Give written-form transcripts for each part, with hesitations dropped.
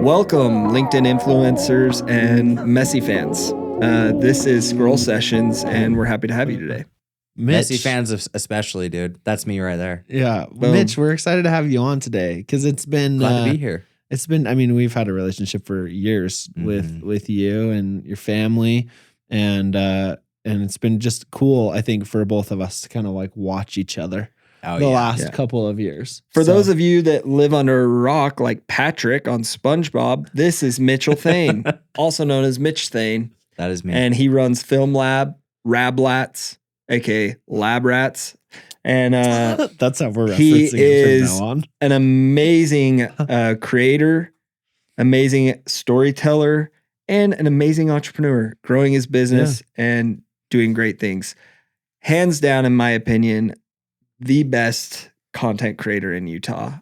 Welcome, LinkedIn influencers and Messy fans. This is Scroll Sessions, and we're happy to have you today. Messy fans especially, dude. That's me right there. Yeah. Boom. Mitch, we're excited to have you on today because it's been Glad to be here. It's been, I mean, we've had a relationship for years with you and your family, and it's been just cool, I think, for both of us to kind of like watch each other the last couple of years. For those of you that live under a rock like Patrick on SpongeBob, this is Mitchell Thayne, also known as Mitch Thayne. That is me. And he runs FilmLaab, Rablats, aka Lab Rats. And that's how we're referencing he it is from now on. an amazing creator, amazing storyteller, and an amazing entrepreneur, growing his business and doing great things. Hands down, in my opinion, the best content creator in Utah.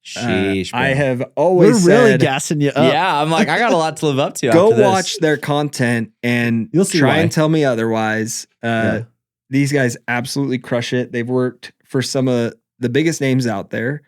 Sheesh, bro. I have always We're really said, gassing you up. Yeah, I'm like, I got a lot to live up to. go after this. watch their content and You'll see try why. and tell me otherwise. These guys absolutely crush it. They've worked for some of the biggest names out there.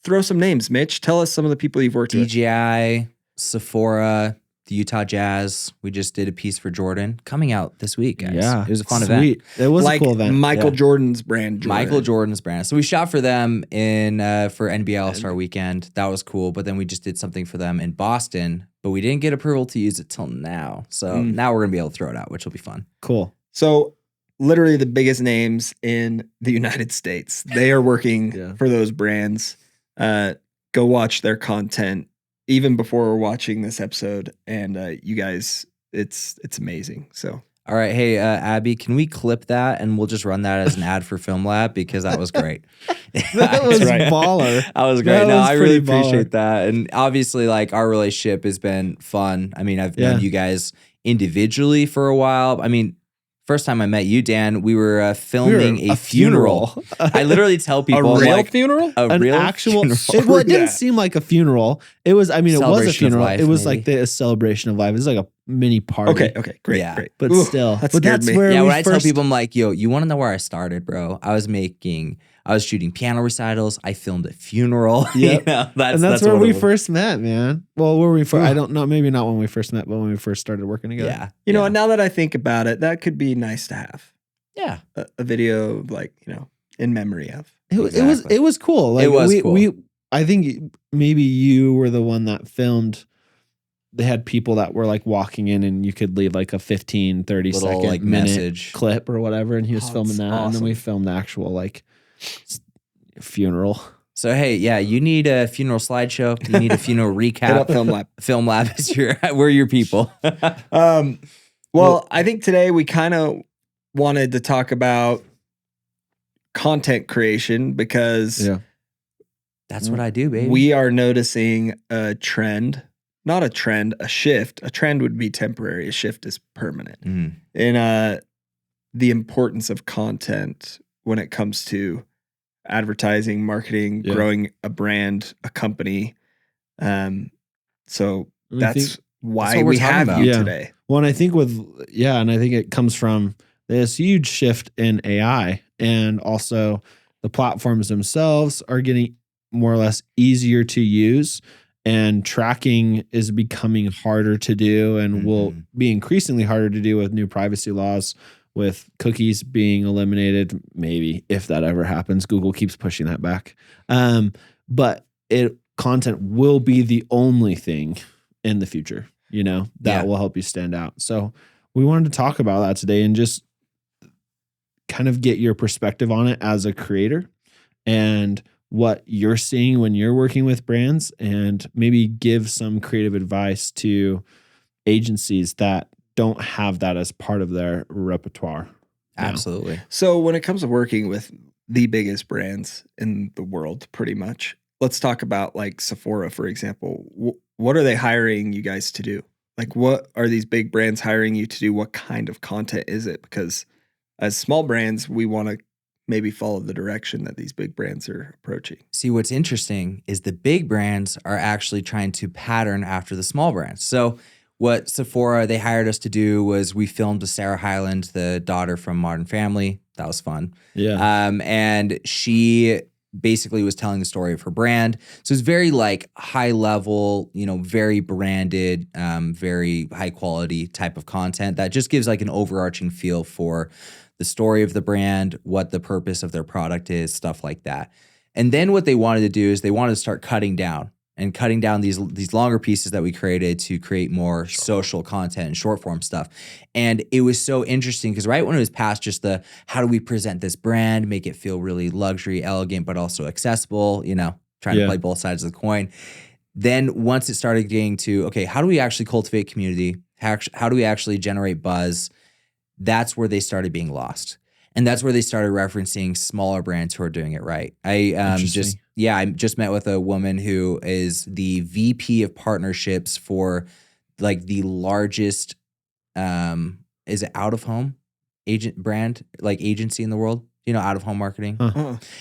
Throw some names, Mitch. Tell us some of the people you've worked with. DJI, Sephora, the Utah Jazz. We just did a piece for Jordan coming out this week, guys. Yeah. It was a fun event. Sweet. It was Like a cool event. Michael Yeah. Jordan's brand. Michael Jordan's brand. So we shot for them in for NBA All-Star Weekend. That was cool. But then we just did something for them in Boston, but we didn't get approval to use it till now. So now we're gonna be able to throw it out, which will be fun. Cool. So literally the biggest names in the United States. They are working for those brands. Go watch their content even before we're watching this episode. And you guys, it's amazing. So All right, hey Abby, can we clip that and we'll just run that as an ad for FilmLaab because that was great. That was baller. That was great. That No, was I really pretty baller. appreciate that. And obviously, like, our relationship has been fun. I mean, I've known you guys individually for a while. I mean, first time I met you, Dan, we were filming a funeral. I literally tell people, a real like, funeral? An real actual funeral. it didn't seem like a funeral. It was, I mean, it was a Celebration of funeral. life, It was maybe. like a celebration of life. It was like a mini party. Okay, great, Yeah. great. But Ooh, still, that but scared that's me. where Yeah, we when I tell first, people, I'm like, yo, you want to know where I started, bro? I was shooting piano recitals. I filmed a funeral. Yep. That's where what we it was. first met, man. Well, where we first, I don't know, maybe not when we first met, but when we first started working together. Yeah. You know, now that I think about it, that could be nice to have. Yeah. A video, like, in memory of. It was cool. Like, It was cool. I think maybe you were the one that filmed. They had people that were like walking in and you could leave like a 15, 30 Little, second like, minute message. clip or whatever. And he was filming that's that. And then we awesome. filmed the actual like funeral. So, hey, yeah, you need a funeral slideshow. You need a funeral Hit up recap. FilmLab. FilmLab is we're your people. Well, I think today we kind of wanted to talk about content creation because That's what I do, baby. we are noticing a trend, not a trend, a shift. A trend would be temporary. A shift is permanent. Mm. In the importance of content when it comes to advertising, marketing, growing a brand, a company. So that's why what we're we talking have about. you today. Well, and I think and I think it comes from this huge shift in AI, and also the platforms themselves are getting more or less easier to use, and tracking is becoming harder to do and will be increasingly harder to do with new privacy laws, with cookies being eliminated, maybe if that ever happens. Google keeps pushing that back. But content will be the only thing in the future, that will help you stand out. So we wanted to talk about that today and just kind of get your perspective on it as a creator and what you're seeing when you're working with brands, and maybe give some creative advice to agencies that don't have that as part of their repertoire. Absolutely. So when it comes to working with the biggest brands in the world, pretty much, let's talk about like Sephora, for example. What are they hiring you guys to do? Like, what are these big brands hiring you to do? What kind of content is it? Because as small brands, we want to maybe follow the direction that these big brands are approaching. See, what's interesting is the big brands are actually trying to pattern after the small brands. So what Sephora, they hired us to do was we filmed with Sarah Hyland, the daughter from Modern Family. That was fun. Yeah. And she basically was telling the story of her brand. So it's very like high level, very branded, very high quality type of content that just gives like an overarching feel for the story of the brand, what the purpose of their product is, stuff like that. And then what they wanted to do is they wanted to start cutting down these longer pieces that we created to create more social content and short form stuff. And it was so interesting because right when it was past just the how do we present this brand, make it feel really luxury, elegant, but also accessible, trying to play both sides of the coin. Then once it started getting to, okay, how do we actually cultivate community? How do we actually generate buzz? That's where they started being lost. And that's where they started referencing smaller brands who are doing it right. I just met with a woman who is the VP of partnerships for like the largest, is it out of home brand, like agency in the world? Out of home marketing.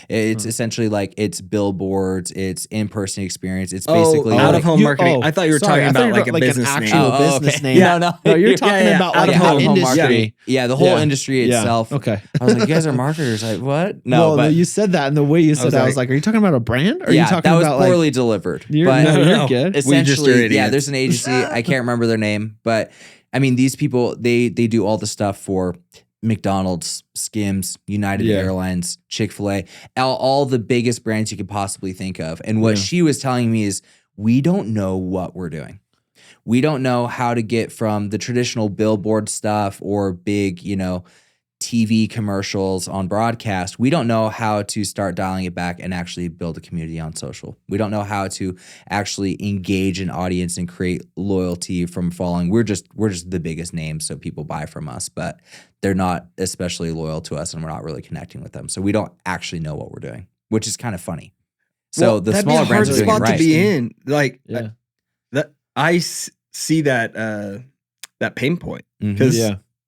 It's essentially like it's billboards, it's in-person experience. It's basically out of home like, marketing. I thought you were talking about like a business an name. actual business name. Yeah, no, you're talking about like out of home industry. marketing. Yeah, the whole industry itself. Okay. I was like, you guys are marketers. Like, what? No, but you said that, and the way you said that, I was like, are you talking about a brand? Or are you talking that was about poorly delivered. You're good. Essentially, there's an agency. I can't remember their name, but I mean, these people, they do all the stuff for McDonald's, Skims, United Airlines, Chick-fil-A, all the biggest brands you could possibly think of. And what she was telling me is, we don't know what we're doing. We don't know how to get from the traditional billboard stuff or big, TV commercials on broadcast. We don't know how to start dialing it back and actually build a community on social. We don't know how to actually engage an audience and create loyalty from following. We're just the biggest names, so people buy from us, but they're not especially loyal to us and we're not really connecting with them. So we don't actually know what we're doing, which is kind of funny. So the smaller brands are doing it right. That'd be a hard spot to be in. Like that, I see that pain point because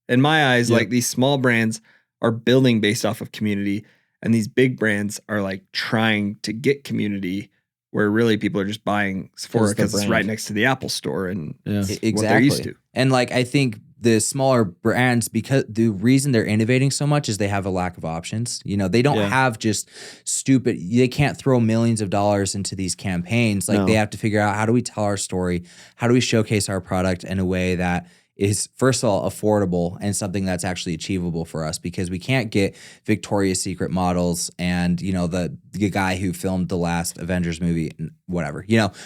in my eyes, like these small brands are building based off of community, and these big brands are like trying to get community, where really people are just buying Sephora because it's right next to the Apple store and exactly what they're used to. And like I think the smaller brands, because the reason they're innovating so much is they have a lack of options. They don't have just they can't throw millions of dollars into these campaigns. Like they have to figure out, how do we tell our story? How do we showcase our product in a way that is, first of all, affordable and something that's actually achievable for us, because we can't get Victoria's Secret models and, the guy who filmed the last Avengers movie, whatever.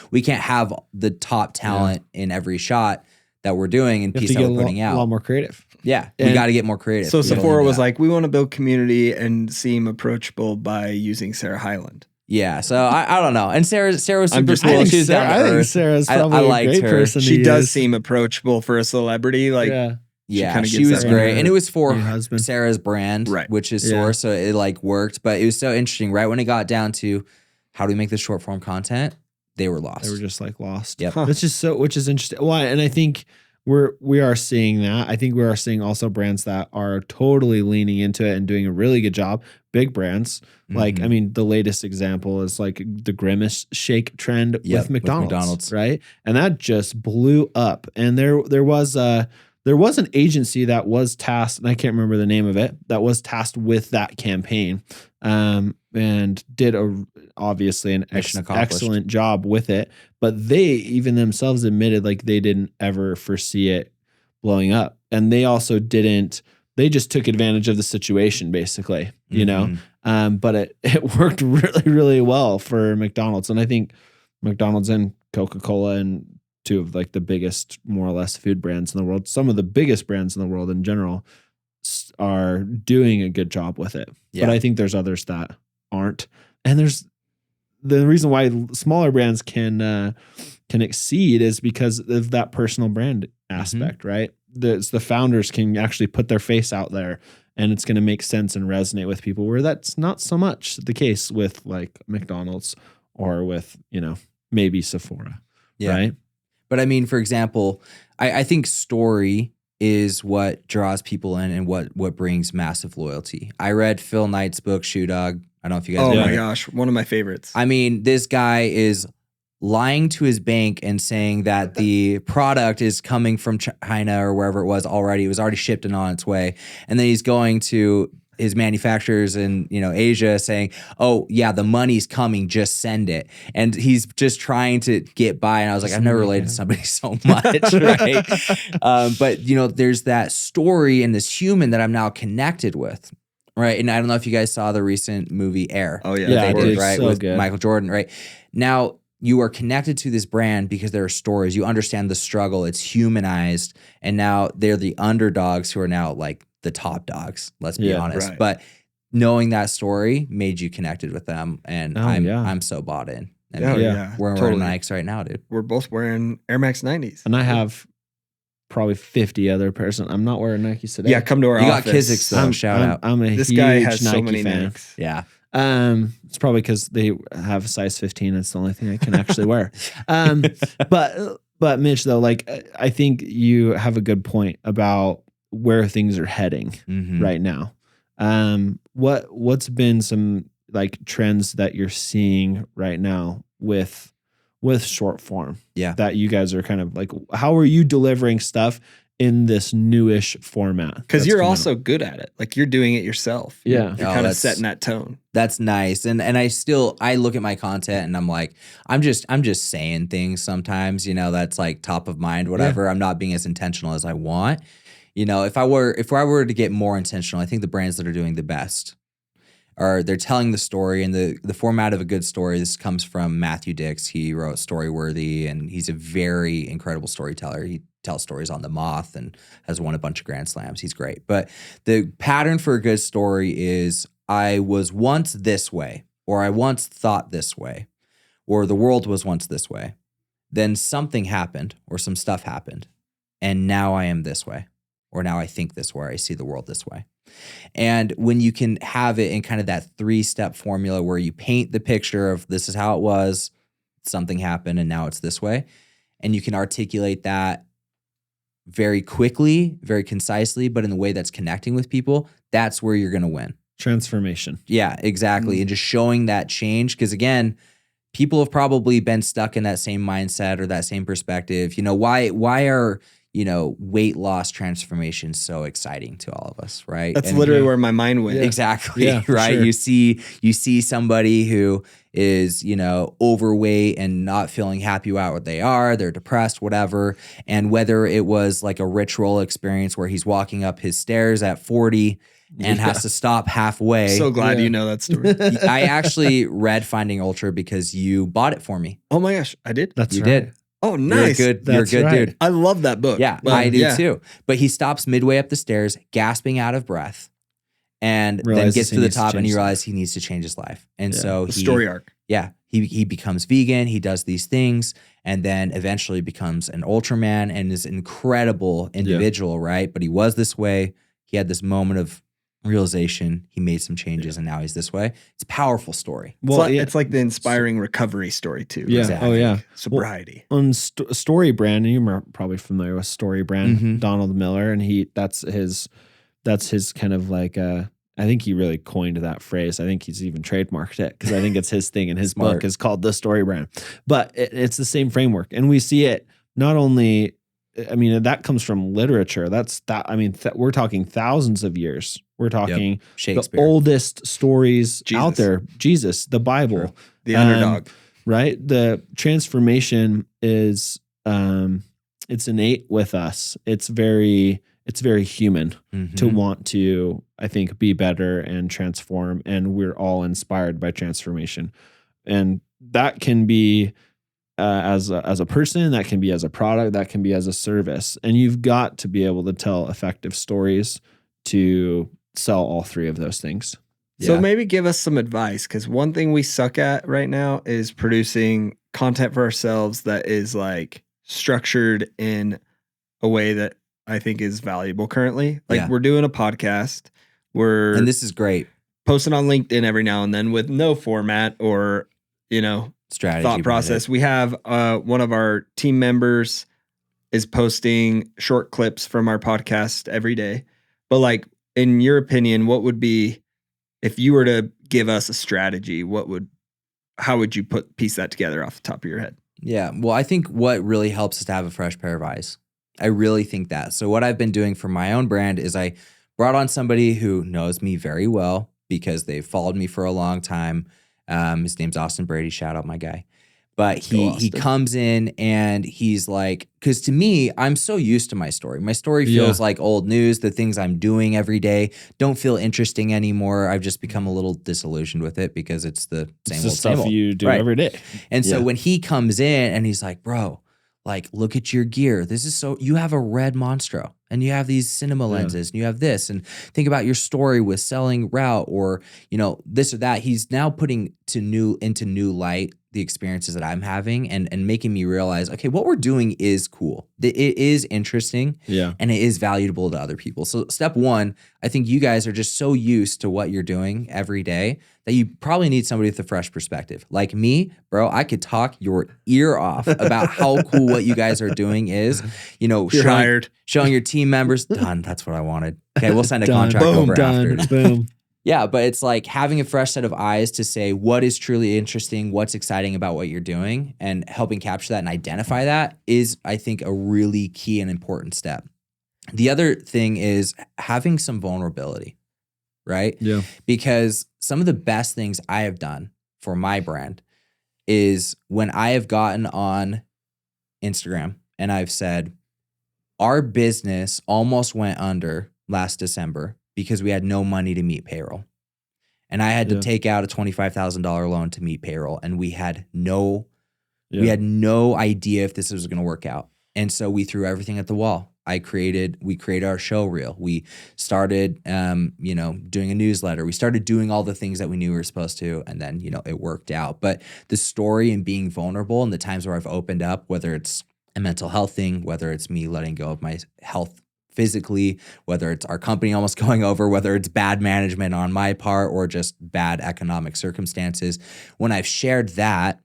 We can't have the top talent in every shot that we're doing and piece that we're putting out. A lot more creative. Yeah, we got to get more creative. So Sephora was like, we want to build community and seem approachable by using Sarah Hyland. Yeah, so I don't know. And Sarah was super cool. I think Sarah's probably a great person. She does seem approachable for a celebrity. Like, she was great, and it was for Sarah's brand, right, which is Source, so it like worked. But it was so interesting. Right when it got down to how do we make this short form content, they were lost. They were just like lost. Yep. Which is interesting. Well, and I think we are seeing that. I think we are seeing also brands that are totally leaning into it and doing a really good job. Big brands. Like, I mean, the latest example is like the Grimace shake trend with McDonald's, right? And that just blew up. And there was an agency that was tasked, and I can't remember the name of it, that was tasked with that campaign, and did obviously an excellent job with it. But they even themselves admitted like they didn't ever foresee it blowing up, and they also didn't. They just took advantage of the situation, basically, but it worked really, really well for McDonald's. And I think McDonald's and Coca-Cola and two of like the biggest, more or less, food brands in the world, some of the biggest brands in the world in general, are doing a good job with it. Yeah. But I think there's others that aren't. And there's the reason why smaller brands can exceed is because of that personal brand aspect, right? The founders can actually put their face out there, and it's going to make sense and resonate with people, where that's not so much the case with like McDonald's or with, maybe Sephora, right? But I mean, for example, I think story is what draws people in and what brings massive loyalty. I read Phil Knight's book, Shoe Dog. I don't know if you guys know it. Oh my gosh, one of my favorites. I mean, this guy is lying to his bank and saying that the product is coming from China or wherever it was already. It was already shipped and on its way. And then he's going to his manufacturers in, Asia saying, oh yeah, the money's coming, just send it. And he's just trying to get by. And I was like, I've never related to somebody so much, right? But there's that story and this human that I'm now connected with. Right. And I don't know if you guys saw the recent movie Air. Oh yeah. They did, right? So with good. Michael Jordan, right? Now you are connected to this brand because there are stories. You understand the struggle. It's humanized. And now they're the underdogs who are now like the top dogs. Let's be honest. Right. But knowing that story made you connected with them. And I'm so bought in. I mean, we're wearing Nikes right now, dude. We're both wearing Air Max 90s. And I have probably 50 other pairs. I'm not wearing Nikes today. Yeah, come to our office. You got Kiziks though. Shout out. I'm a This huge guy has Nike so many fan. Nikes. Yeah. It's probably because they have a size 15. It's the only thing I can actually wear. But Mitch, though, like I think you have a good point about where things are heading right now. What's been some like trends that you're seeing right now with short form? Yeah, that you guys are kind of like, how are you delivering stuff in this newish format? Because you're also good at it. Like you're doing it yourself. Yeah. You're kind of setting that tone. That's nice. And I look at my content and I'm like, I'm just saying things sometimes, that's like top of mind, whatever. Yeah. I'm not being as intentional as I want. If I were to get more intentional, I think the brands that are doing the best are they're telling the story, and the format of a good story. This comes from Matthew Dix. He wrote Storyworthy, and he's a very incredible storyteller. He tells stories on The Moth and has won a bunch of Grand Slams. He's great. But the pattern for a good story is I was once this way, or I once thought this way, or the world was once this way. Then something happened or some stuff happened, and now I am this way, or now I think this way, or I see the world this way. And when you can have it in kind of that 3-step formula where you paint the picture of this is how it was, something happened, and now it's this way, and you can articulate that very quickly, very concisely, but in a way that's connecting with people, that's where you're going to win. Transformation. Yeah, exactly. And just showing that change. Because again, people have probably been stuck in that same mindset or that same perspective. Why are, weight loss transformation so exciting to all of us, right? That's literally where my mind went. Exactly. Yeah, right. Sure. You see somebody who is, overweight and not feeling happy about what they are, they're depressed, whatever. And whether it was like a ritual experience where he's walking up his stairs at 40 and has to stop halfway. So glad you know that story. I actually read Finding Ultra because you bought it for me. Oh my gosh, I did? That's you right. did. Oh, nice. You're a good dude. I love that book. Yeah, I do too. But he stops midway up the stairs, gasping out of breath, and then gets to the top and he realizes he needs to change his life. And so the story arc. Yeah, he becomes vegan, he does these things, and then eventually becomes an Ultraman and is an incredible individual, right? But he was this way. He had this moment of realization, he made some changes, and now he's this way. It's a powerful story. Well, it's like the inspiring recovery story too. Yeah. Exactly. Oh yeah. Sobriety. On Story Brand, and you're probably familiar with Story Brand, Donald Miller, and that's his kind of like I think he really coined that phrase. I think he's even trademarked it because I think it's his thing, and his book is called The Story Brand. But it's the same framework, and we see it not only. I mean, that comes from literature. We're talking thousands of years. We're talking Shakespeare, the oldest stories out there. Jesus, the Bible, True. The underdog, right? The transformation is it's innate with us. It's very human to want to, I think, be better and transform. And we're all inspired by transformation, and that can be. As a person, that can be as a product, that can be as a service. And you've got to be able to tell effective stories to sell all three of those things. So maybe give us some advice, because one thing we suck at right now is producing content for ourselves that is like structured in a way that I think is valuable currently. Like we're doing a podcast. And this is great. Posting on LinkedIn every now and then with no format or, strategy thought process. We have one of our team members is posting short clips from our podcast every day. But like, in your opinion, what would be, if you were to give us a strategy, how would you piece that together off the top of your head? Yeah. Well, I think what really helps is to have a fresh pair of eyes. I really think that. So what I've been doing for my own brand is I brought on somebody who knows me very well because they've followed me for a long time. His name's Austin Brady. Shout out my guy. But he comes in and he's like, because to me, I'm so used to my story. My story feels like old news. The things I'm doing every day don't feel interesting anymore. I've just become a little disillusioned with it because it's the same old stuff you do every day. And so when he comes in and he's like, bro, like, look at your gear. This is you have a red Monstro and you have these cinema lenses and you have this, and think about your story with selling route or, this or that. He's now putting into new light the experiences that I'm having and making me realize, okay, what we're doing is cool. It is interesting and it is valuable to other people. So step one, I think you guys are just so used to what you're doing every day that you probably need somebody with a fresh perspective. Like me, bro, I could talk your ear off about how cool what you guys are doing is. Showing your team members, done. That's what I wanted. Okay, we'll send a contract over after. Boom. Yeah, but it's like having a fresh set of eyes to say what is truly interesting, what's exciting about what you're doing, and helping capture that and identify that is, I think, a really key and important step. The other thing is having some vulnerability, right? Yeah. Because some of the best things I have done for my brand is when I have gotten on Instagram and I've said, our business almost went under last December because we had no money to meet payroll. And I had to take out a $25,000 loan to meet payroll. And we had no idea if this was going to work out. And so we threw everything at the wall. We created our show reel. We started, doing a newsletter. We started doing all the things that we knew we were supposed to. And then, it worked out. But the story and being vulnerable and the times where I've opened up, whether it's a mental health thing, whether it's me letting go of my health physically, whether it's our company almost going over, whether it's bad management on my part or just bad economic circumstances. When I've shared that,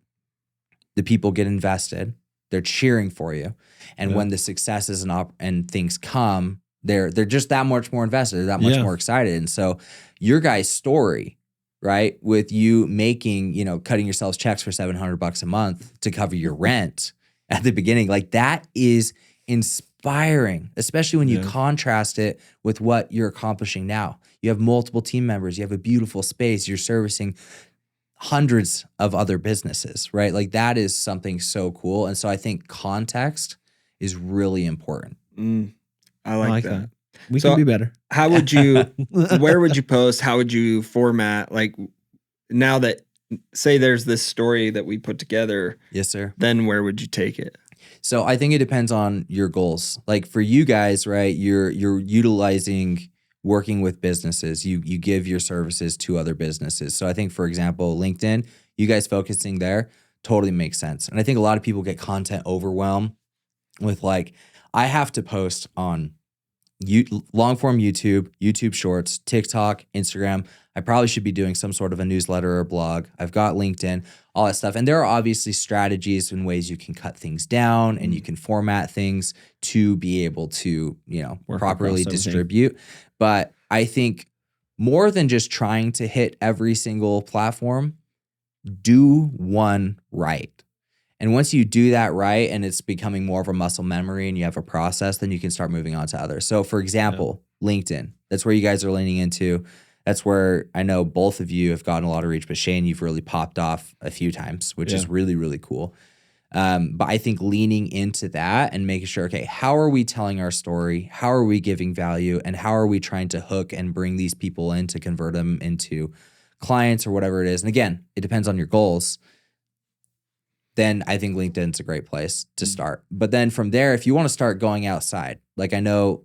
the people get invested. They're cheering for you. And when the successes and things come, they're just that much more invested. They're that much more excited. And so your guys' story, right, with you making, cutting yourselves checks for $700 a month to cover your rent at the beginning, like that is inspiring, especially when you contrast it with what you're accomplishing now. You have multiple team members. You have a beautiful space. You're servicing hundreds of other businesses, right? Like that is something so cool. And so I think context is really important. I like that. We can be better. How would you, where would you post? How would you format? Like now that, say there's this story that we put together. Yes, sir. Then where would you take it? So I think it depends on your goals. Like for you guys, right, you're utilizing working with businesses. You give your services to other businesses. So I think, for example, LinkedIn, you guys focusing there totally makes sense. And I think a lot of people get content overwhelmed with like, I have to post on long form YouTube Shorts, TikTok, Instagram. I probably should be doing some sort of a newsletter or blog. I've got LinkedIn, all that stuff. And there are obviously strategies and ways you can cut things down and you can format things to be able to, properly distribute. But I think more than just trying to hit every single platform, do one right. And once you do that right and it's becoming more of a muscle memory and you have a process, then you can start moving on to others. So for example, LinkedIn, that's where you guys are leaning into. That's where I know both of you have gotten a lot of reach, but Shane, you've really popped off a few times, which is really, really cool. But I think leaning into that and making sure, okay, how are we telling our story? How are we giving value? And how are we trying to hook and bring these people in to convert them into clients or whatever it is? And again, it depends on your goals. Then I think LinkedIn's a great place to start. But then from there, if you want to start going outside, like I know,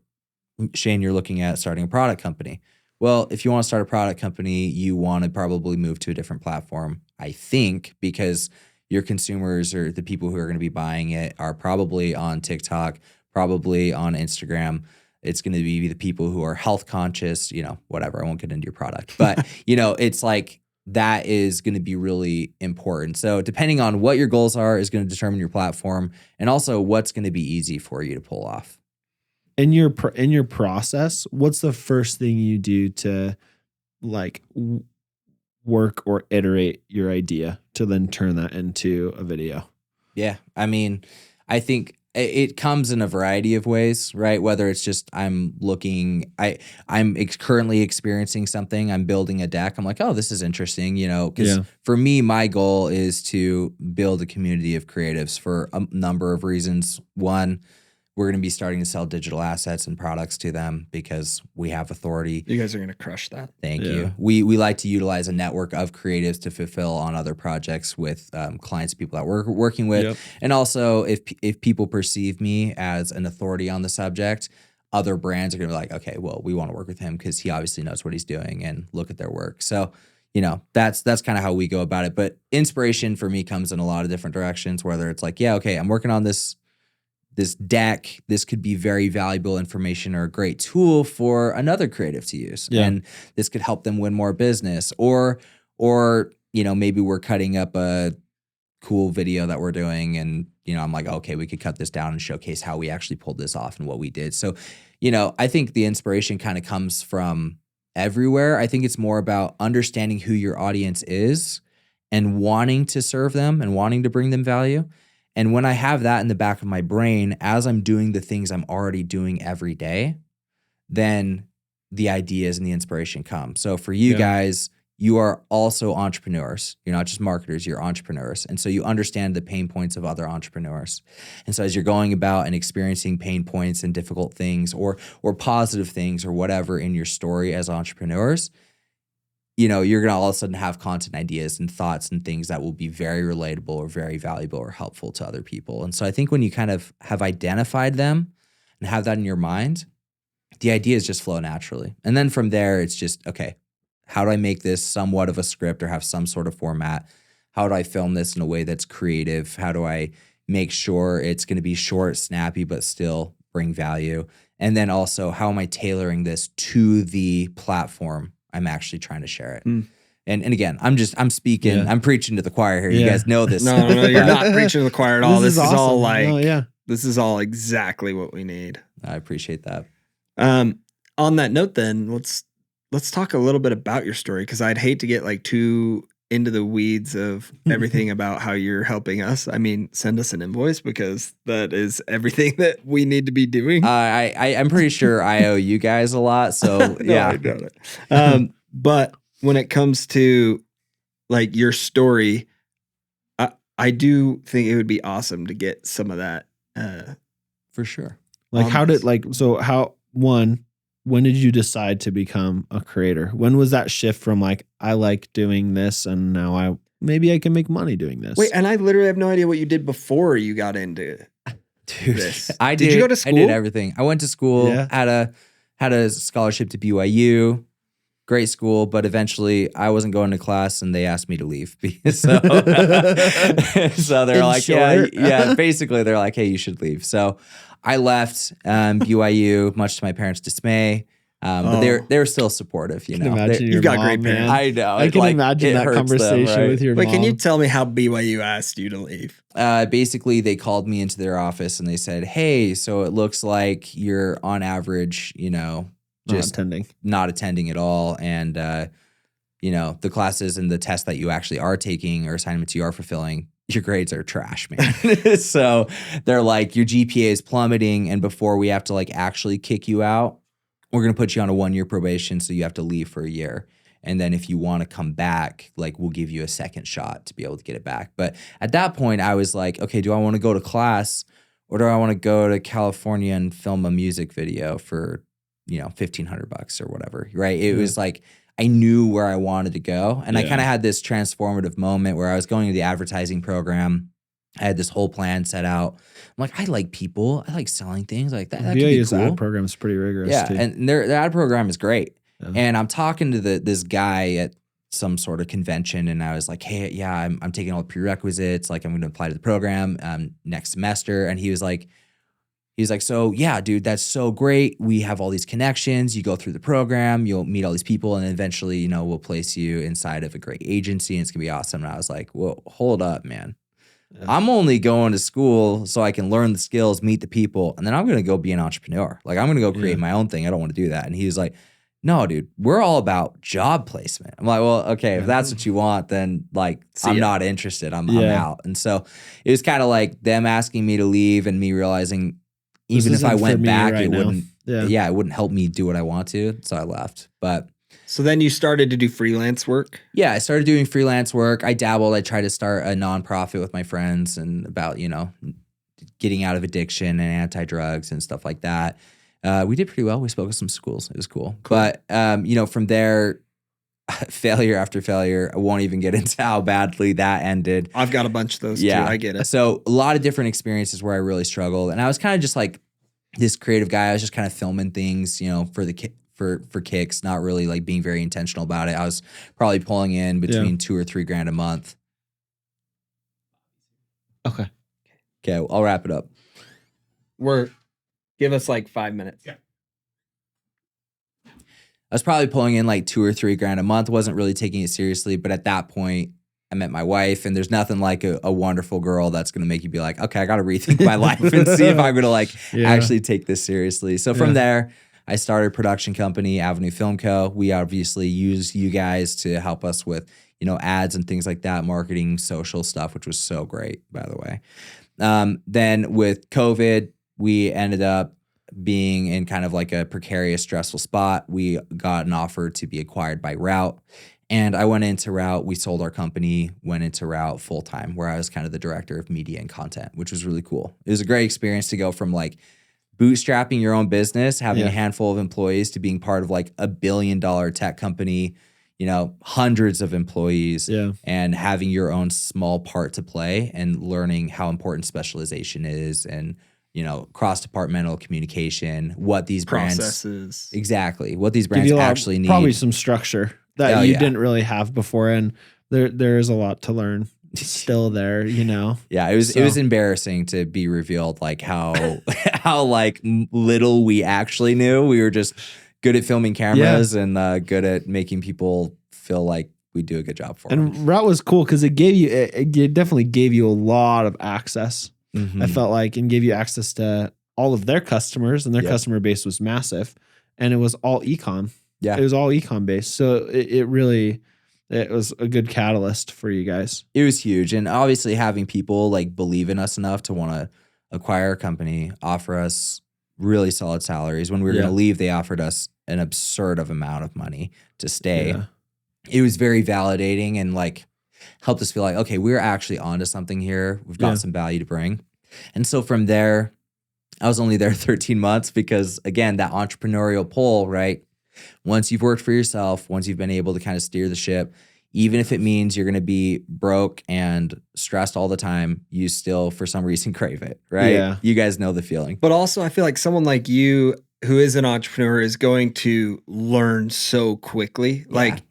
Shane, you're looking at starting a product company. Well, if you want to start a product company, you want to probably move to a different platform, I think, because your consumers or the people who are going to be buying it are probably on TikTok, probably on Instagram. It's going to be the people who are health conscious, whatever. I won't get into your product. But, it's like that is going to be really important. So depending on what your goals are is going to determine your platform and also what's going to be easy for you to pull off. In your process, what's the first thing you do to like work or iterate your idea to then turn that into a video? Yeah. I mean, I think it comes in a variety of ways, right? Whether it's just I'm currently experiencing something, I'm building a deck. I'm like, oh, this is interesting, because for me, my goal is to build a community of creatives for a number of reasons. One, we're going to be starting to sell digital assets and products to them because we have authority. You guys are going to crush that. Thank you. We like to utilize a network of creatives to fulfill on other projects with clients, people that we're working with. Yep. And also, if people perceive me as an authority on the subject, other brands are going to be like, okay, well, we want to work with him because he obviously knows what he's doing, and look at their work. So, that's kind of how we go about it. But inspiration for me comes in a lot of different directions, whether it's like, I'm working on this deck, this could be very valuable information or a great tool for another creative to use. Yeah. And this could help them win more business. Or maybe we're cutting up a cool video that we're doing and, I'm like, okay, we could cut this down and showcase how we actually pulled this off and what we did. So, I think the inspiration kind of comes from everywhere. I think it's more about understanding who your audience is and wanting to serve them and wanting to bring them value. And when I have that in the back of my brain, as I'm doing the things I'm already doing every day, then the ideas and the inspiration come. So for you guys, you are also entrepreneurs. You're not just marketers, you're entrepreneurs. And so you understand the pain points of other entrepreneurs. And so as you're going about and experiencing pain points and difficult things or positive things or whatever in your story as entrepreneurs, you're going to all of a sudden have content ideas and thoughts and things that will be very relatable or very valuable or helpful to other people. And so I think when you kind of have identified them and have that in your mind, the ideas just flow naturally. And then from there, it's just, okay, how do I make this somewhat of a script or have some sort of format? How do I film this in a way that's creative? How do I make sure it's going to be short, snappy, but still bring value? And then also, how am I tailoring this to the platform I'm actually trying to share it? And again, I'm speaking, I'm preaching to the choir here. You guys know this. No, you're not preaching to the choir at all. This is awesome. all like, this is all exactly what we need. I appreciate that. On that note then, let's talk a little bit about your story, because I'd hate to get like too into the weeds of everything about how you're helping us. I mean, send us an invoice because that is everything that we need to be doing. I'm pretty sure I owe you guys a lot. So yeah. I got it. But when it comes to like your story, I do think it would be awesome to get some of that. For sure. Like when did you decide to become a creator? When was that shift from like, I like doing this and now maybe I can make money doing this? Wait, and I literally have no idea what you did before you got into this. Did you go to school? I did everything. I went to school, had a scholarship to BYU, great school, but eventually I wasn't going to class and they asked me to leave. So they're like, basically they're like, hey, you should leave. So I left BYU, much to my parents' dismay, but they were still supportive. You've got great parents. I know. I can imagine that conversation with your mom. Wait, can you tell me how BYU asked you to leave? Basically, they called me into their office and they said, "Hey, so it looks like you're on average, just not attending at all, and the classes and the tests that you actually are taking or assignments you are fulfilling, your grades are trash, man." So they're like, your GPA is plummeting, and before we have to like actually kick you out, we're going to put you on a 1-year probation, so you have to leave for a year. And then if you want to come back, like we'll give you a second shot to be able to get it back. But at that point, I was like, okay, do I want to go to class or do I want to go to California and film a music video for, $1,500 or whatever, right? It was like, I knew where I wanted to go. And I kind of had this transformative moment where I was going to the advertising program. I had this whole plan set out. I'm like, I like people. I like selling things like that. That could be cool. Ad program is pretty rigorous too. And their ad program is great. Yeah. And I'm talking to this guy at some sort of convention, and I was like, hey, I'm taking all the prerequisites. Like, I'm going to apply to the program next semester. And he was like, so yeah, dude, that's so great. We have all these connections. You go through the program, you'll meet all these people, and eventually, we'll place you inside of a great agency, and it's gonna be awesome. And I was like, well, hold up, man. Yeah. I'm only going to school so I can learn the skills, meet the people, and then I'm gonna go be an entrepreneur. Like, I'm gonna go create my own thing. I don't want to do that. And he was like, no, dude, we're all about job placement. I'm like, well, okay, if that's what you want, then like, I'm not interested. I'm out. And so it was kind of like them asking me to leave and me realizing even if I went back, it wouldn't, it wouldn't help me do what I want to. So I left. But so then you started to do freelance work? Yeah, I started doing freelance work. I dabbled. I tried to start a nonprofit with my friends and about, getting out of addiction and anti-drugs and stuff like that. We did pretty well. We spoke with some schools. It was cool. But, from there, failure after failure, I won't even get into how badly that ended. I've got a bunch of those too. I get it. So a lot of different experiences where I really struggled. And I was kind of just like this creative guy. I was just kind of filming things, for kicks, not really like being very intentional about it. I was probably pulling in between $2,000 or $3,000 a month. Okay, I'll wrap it up. Give us like 5 minutes. Yeah. I was probably pulling in like $2,000 or $3,000 a month. Wasn't really taking it seriously, but at that point, I met my wife, and there's nothing like a wonderful girl that's going to make you be like, okay, I got to rethink my life and see if I'm going to actually take this seriously. So from there, I started a production company, Avenue Film Co. We obviously use you guys to help us with, ads and things like that, marketing, social stuff, which was so great, by the way. Then with COVID, we ended up being in kind of like a precarious, stressful spot. We got an offer to be acquired by Route. And I went into Route. We sold our company, went into Route full time, where I was kind of the director of media and content, which was really cool. It was a great experience to go from like bootstrapping your own business, having a handful of employees, to being part of like $1 billion tech company, hundreds of employees, and having your own small part to play and learning how important specialization is and, cross-departmental communication, what these processes. Exactly. What these brands actually need. Probably some structure that you didn't really have before. And there is a lot to learn still there, Yeah, it was embarrassing to be revealed like how like little we actually knew. We were just good at filming cameras and good at making people feel like we do a good job for them. And Route was cool because it definitely gave you a lot of access. Mm-hmm. I felt like, and gave you access to all of their customers, and their customer base was massive, and it was all e-com. Yeah, it was all e-com based. So it was a good catalyst for you guys. It was huge. And obviously having people like believe in us enough to want to acquire a company, offer us really solid salaries. When we were going to leave, they offered us an absurd of amount of money to stay. Yeah. It was very validating and like helped us feel like, okay, we're actually onto something here. We've got some value to bring. And so from there, I was only there 13 months because, again, that entrepreneurial pull, right? Once you've worked for yourself, once you've been able to kind of steer the ship, even if it means you're going to be broke and stressed all the time, you still, for some reason, crave it, right? Yeah. You guys know the feeling. But also, I feel like someone like you who is an entrepreneur is going to learn so quickly. Yeah. Like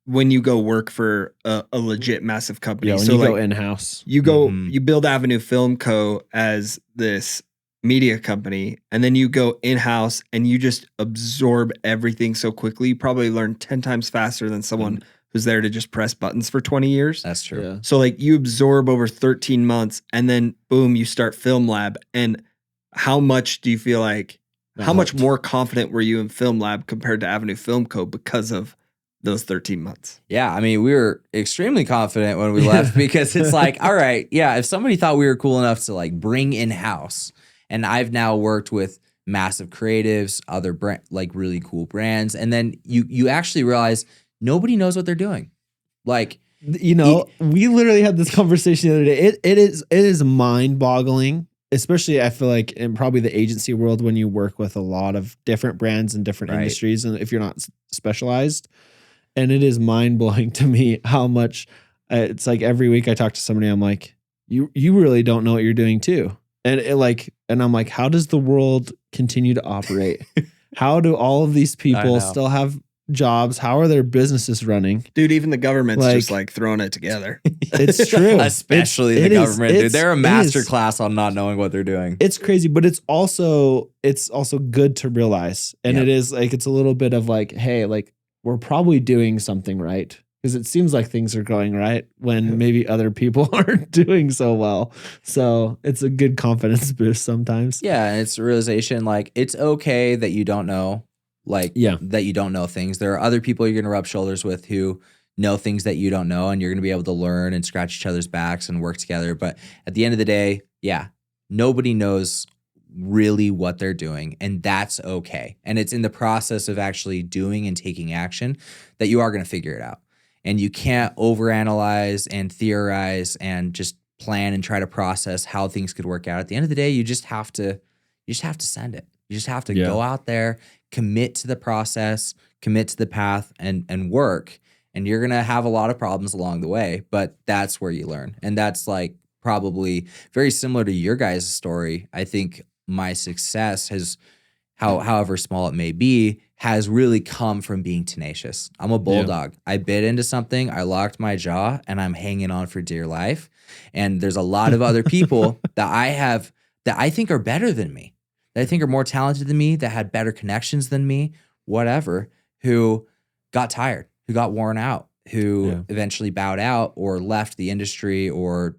when you go work for a legit massive company. Yeah, when you go in-house. You go, you build Avenue Film Co. as this media company, and then you go in-house and you just absorb everything so quickly. You probably learn 10 times faster than someone who's there to just press buttons for 20 years. That's true. Yeah. So like you absorb over 13 months and then boom, you start FilmLaab. And how much do you feel like, how much more confident were you in FilmLaab compared to Avenue Film Co. because of those 13 months? Yeah, I mean, we were extremely confident when we left because it's like, all right, yeah, if somebody thought we were cool enough to like bring in-house, and I've now worked with massive creatives, other like really cool brands, and then you actually realize nobody knows what they're doing. Like, we literally had this conversation the other day. It is mind-boggling, especially I feel like in probably the agency world when you work with a lot of different brands and different industries, and if you're not specialized. And it is mind-blowing to me how much it's like every week I talk to somebody, I'm like, you really don't know what you're doing too. And I'm like, how does the world continue to operate? How do all of these people still have jobs? How are their businesses running? Dude, even the government's just like throwing it together. It's true. Especially the government, dude. They're a master class on not knowing what they're doing. It's crazy, but it's also good to realize. And it is like, it's a little bit of like, hey, like we're probably doing something right. Because it seems like things are going right when maybe other people aren't doing so well. So it's a good confidence boost sometimes. Yeah, and it's a realization like it's okay that you don't know. like that you don't know things. There are other people you're going to rub shoulders with who know things that you don't know, and you're going to be able to learn and scratch each other's backs and work together. But at the end of the day, nobody knows really what they're doing, and that's okay. And it's in the process of actually doing and taking action that you are going to figure it out. And you can't overanalyze and theorize and just plan and try to process how things could work out. At the end of the day, you just have to send it. You just have to go out there, commit to the process, commit to the path, and work. And you're going to have a lot of problems along the way, but that's where you learn. And that's like probably very similar to your guys' story. I think my success has, however small it may be, has really come from being tenacious. I'm a bulldog. I bit into something, I locked my jaw, and I'm hanging on for dear life. And there's a lot of other people that I think are better than me, that I think are more talented than me, that had better connections than me, whatever, who got tired, who got worn out, who eventually bowed out or left the industry or,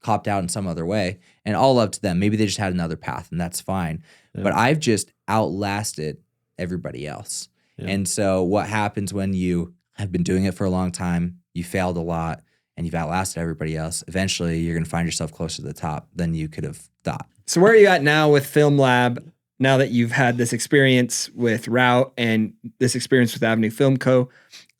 copped out in some other way. And all love to them. Maybe they just had another path, and that's fine. Yeah. But I've just outlasted everybody else. Yeah. And so what happens when you have been doing it for a long time, you failed a lot, and you've outlasted everybody else, eventually you're going to find yourself closer to the top than you could have thought. So where are you at now with FilmLaab, now that you've had this experience with Route and this experience with Avenue Film Co.?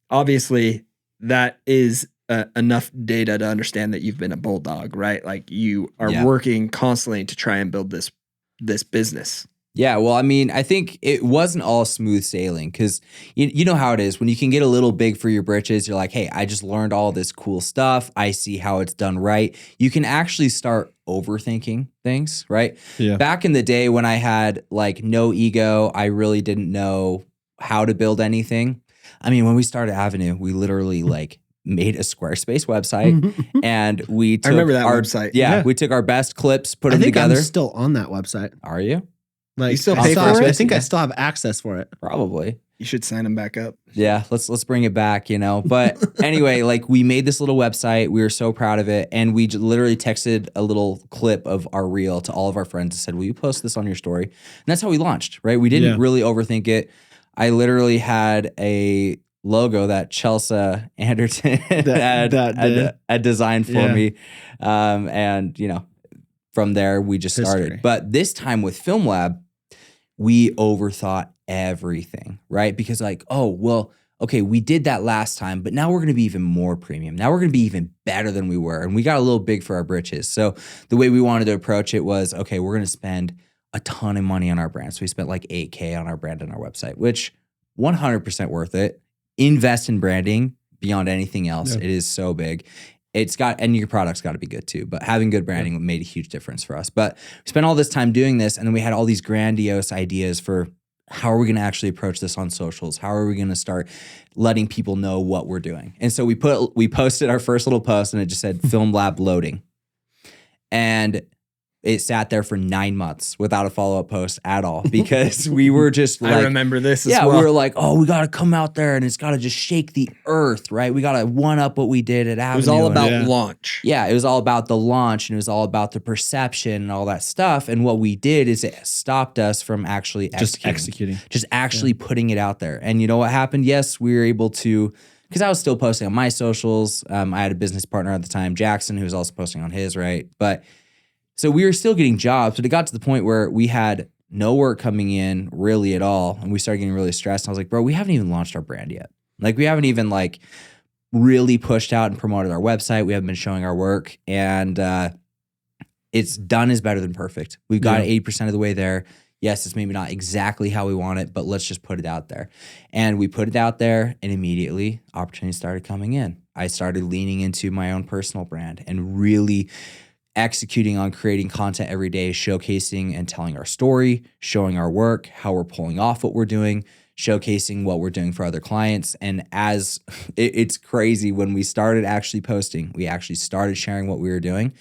Obviously, that is enough data to understand that you've been a bulldog, right? Like you are working constantly to try and build this business. Yeah, well, I mean, I think it wasn't all smooth sailing because you know how it is. When you can get a little big for your britches, you're like, hey, I just learned all this cool stuff. I see how it's done right. You can actually start overthinking things, right? Yeah. Back in the day when I had like no ego, I really didn't know how to build anything. I mean, when we started Avenue, we literally like made a Squarespace website and we took I remember that website. Yeah, we took our best clips, put them together. I'm still on that website. Are you? Like, you still pay for it? I think I still have access for it. Probably. You should sign them back up. Yeah, let's bring it back, But anyway, like we made this little website. We were so proud of it. And we literally texted a little clip of our reel to all of our friends and said, will you post this on your story? And that's how we launched, right? We didn't really overthink it. I literally had a logo that Chelsea Anderton had designed for me. And, from there, we just started. But this time with FilmLaab, we overthought everything, right? Because like, oh, well, okay, we did that last time, but now we're going to be even more premium. Now we're going to be even better than we were. And we got a little big for our britches. So the way we wanted to approach it was, okay, we're going to spend a ton of money on our brand. So we spent like $8,000 on our brand and our website, which 100% worth it. Invest in branding beyond anything else. It is so big. And your product's got to be good too, but having good branding made a huge difference for us. But we spent all this time doing this, and then we had all these grandiose ideas for how are we going to actually approach this on socials? How are we going to start letting people know what we're doing? And so we posted our first little post, and it just said FilmLaab loading. And it sat there for 9 months without a follow-up post at all because we were just like... I remember this as well. We were like, oh, we got to come out there and it's got to just shake the earth, right? We got to one-up what we did at Avenue. It was all about launch. Yeah, it was all about the launch, and it was all about the perception and all that stuff. And what we did is it stopped us from actually executing. Just actually putting it out there. And you know what happened? Yes, we were able to... Because I was still posting on my socials. I had a business partner at the time, Jackson, who was also posting on his, right? But... So we were still getting jobs, but it got to the point where we had no work coming in really at all. And we started getting really stressed. And I was like, bro, we haven't even launched our brand yet. Like we haven't even like really pushed out and promoted our website. We haven't been showing our work. And it's done is better than perfect. We've got 80% of the way there. Yes, it's maybe not exactly how we want it, but let's just put it out there. And we put it out there, and immediately opportunities started coming in. I started leaning into my own personal brand and really executing on creating content every day, showcasing and telling our story, showing our work, how we're pulling off what we're doing, showcasing what we're doing for other clients. And as it's crazy, when we started actually posting, we actually started sharing what we were doing,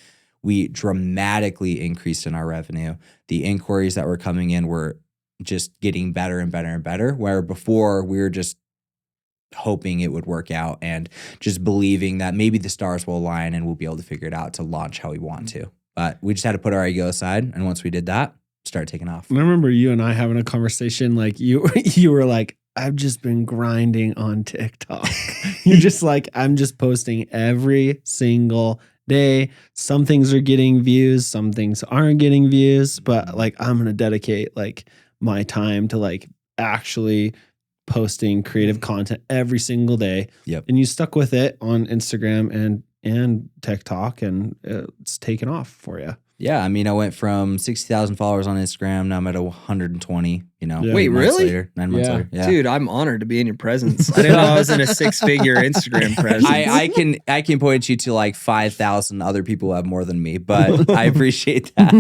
we dramatically increased in our revenue. The inquiries that were coming in were just getting better and better and better, where before we were just hoping it would work out and just believing that maybe the stars will align and we'll be able to figure it out to launch how we want to. But we just had to put our ego aside. And once we did that, started taking off. I remember you and I having a conversation. Like you were like, I've just been grinding on TikTok. You're just like, I'm just posting every single day. Some things are getting views, some things aren't getting views, but like I'm gonna dedicate like my time to like actually posting creative content every single day. Yep. And you stuck with it on Instagram and TikTok, and it's taken off for you. Yeah, I mean, I went from 60,000 followers on Instagram. Now I'm at 120. You know, Yeah. Wait, 8 months really? Later, 9 months later. Yeah. Dude, I'm honored to be in your presence. I didn't know I was in a 6-figure Instagram presence. I can point you to like 5,000 other people who have more than me, but I appreciate that.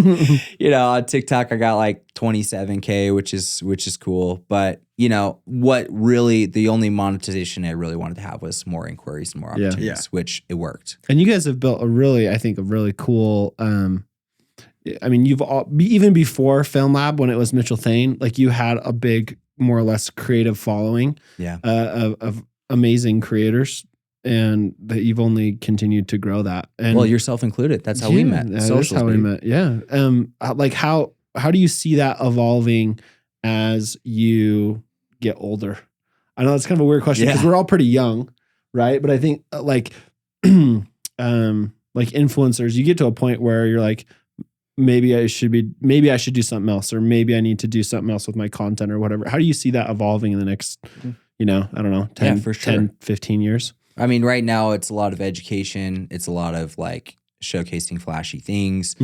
You know, on TikTok I got like 27K, which is cool. But you know what? Really, the only monetization I really wanted to have was more inquiries and more opportunities, which it worked. And you guys have built a really cool. I mean, even before FilmLaab, when it was Mitchell Thayne, like you had a big, more or less creative following of amazing creators, and that you've only continued to grow that. And well, yourself included. That's how we met. That's how we met. Yeah. Like how do you see that evolving as you get older? I know that's kind of a weird question because we're all pretty young, right? But I think like influencers, you get to a point where you're like, maybe I should do something else, or maybe I need to do something else with my content or whatever. How do you see that evolving in the next, I don't know, 10, 15 years? I mean, right now it's a lot of education. It's a lot of like showcasing flashy things.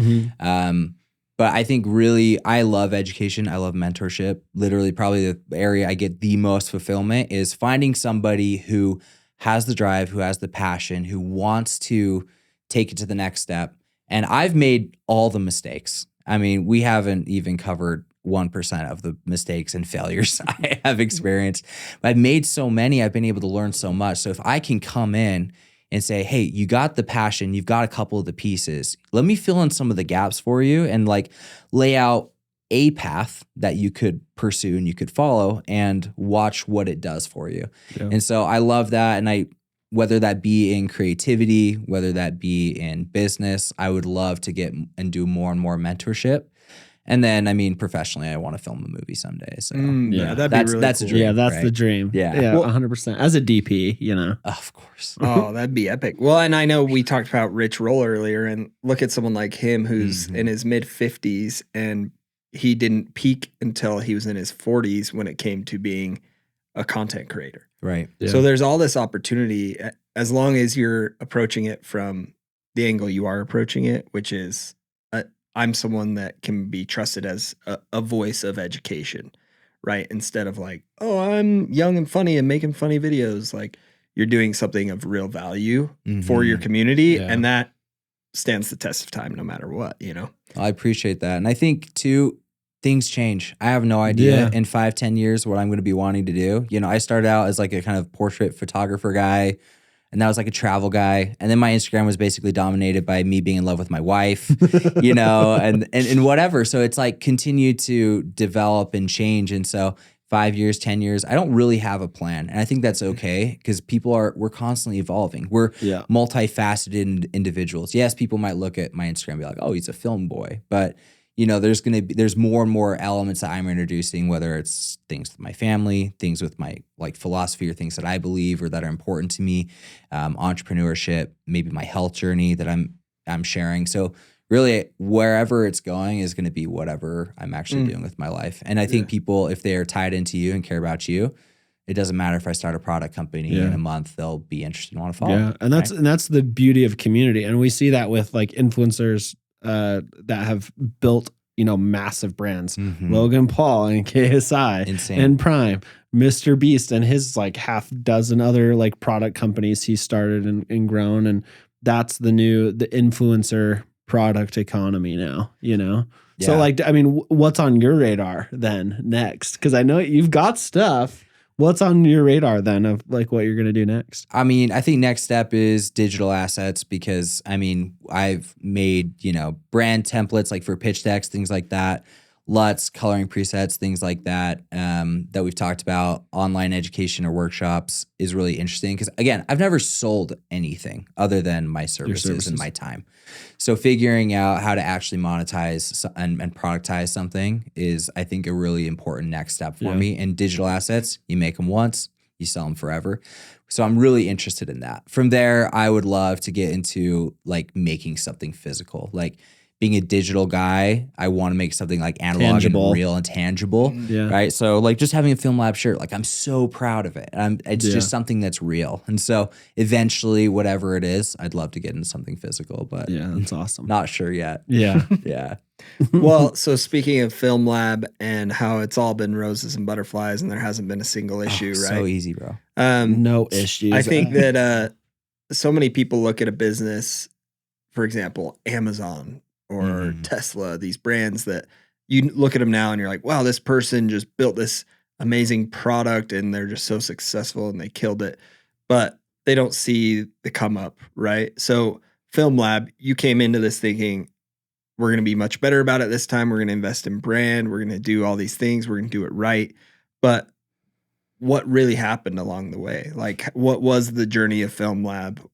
But I think really I love education. I love mentorship. Literally probably the area I get the most fulfillment is finding somebody who has the drive, who has the passion, who wants to take it to the next step. And I've made all the mistakes. I mean, we haven't even covered 1% of the mistakes and failures I have experienced. But I've made so many, I've been able to learn so much. So if I can come in and say, hey, you got the passion, you've got a couple of the pieces, let me fill in some of the gaps for you and like lay out a path that you could pursue and you could follow and watch what it does for you. Yeah. And so I love that. And whether that be in creativity, whether that be in business, I would love to get and do more and more mentorship. And then, I mean, professionally, I want to film a movie someday. So that'd be really that's cool. a dream. Yeah, that's right? the dream. Yeah, well, 100%. As a DP, of course. Oh, that'd be epic. Well, and I know we talked about Rich Roll earlier, and look at someone like him who's in his mid-50s, and he didn't peak until he was in his 40s when it came to being a content creator. Right. Yeah. So there's all this opportunity as long as you're approaching it from the angle you are approaching it, which is I'm someone that can be trusted as a voice of education, right? Instead of like, oh, I'm young and funny and making funny videos. Like you're doing something of real value for your community. And that stands the test of time no matter what, I appreciate that. And I think too, things change. I have no idea in 5-10 years what I'm going to be wanting to do. I started out as like a kind of portrait photographer guy, and that was like a travel guy. And then my Instagram was basically dominated by me being in love with my wife, and whatever. So it's like continue to develop and change. And so 5 years, 10 years, I don't really have a plan. And I think that's okay because we're constantly evolving. We're multifaceted individuals. Yes, people might look at my Instagram and be like, oh, he's a film boy. But there's more and more elements that I'm introducing, whether it's things with my family, things with my like philosophy or things that I believe or that are important to me, entrepreneurship, maybe my health journey that I'm sharing. So really wherever it's going is going to be whatever I'm actually doing with my life. And I think people, if they are tied into you and care about you, it doesn't matter if I start a product company in a month, they'll be interested and want to follow. Yeah. And that's the beauty of community. And we see that with like influencers that have built, massive brands. Logan Paul and KSI Insane. And Prime, Mr. Beast and his like half dozen other like product companies he started and grown. And that's the influencer product economy now, So like, I mean, what's on your radar then next? Because I know you've got stuff. What's on your radar then of like what you're going to do next? I mean, I think next step is digital assets because I mean, I've made, brand templates like for pitch decks, things like that. LUTs, coloring presets, things like that, that we've talked about. Online education or workshops is really interesting because, again, I've never sold anything other than my services and my time. So figuring out how to actually monetize and productize something is, I think, a really important next step for me. And digital assets, you make them once, you sell them forever. So I'm really interested in that. From there, I would love to get into like making something physical, like being a digital guy. I want to make something like analog tangible. And real and tangible, right? So like just having a FilmLaab shirt, like I'm so proud of it. It's just something that's real. And so eventually, whatever it is, I'd love to get into something physical, but that's awesome. Not sure yet. Yeah. Well, so speaking of FilmLaab and how it's all been roses and butterflies and there hasn't been a single issue, right? So easy, bro. No issues. I think that so many people look at a business, for example, Amazon or Tesla, these brands that you look at them now and you're like, wow, this person just built this amazing product and they're just so successful and they killed it. But they don't see the come up, right? So FilmLaab, you came into this thinking, we're going to be much better about it this time. We're going to invest in brand. We're going to do all these things. We're going to do it right. But what really happened along the way? Like, what was the journey of FilmLaab?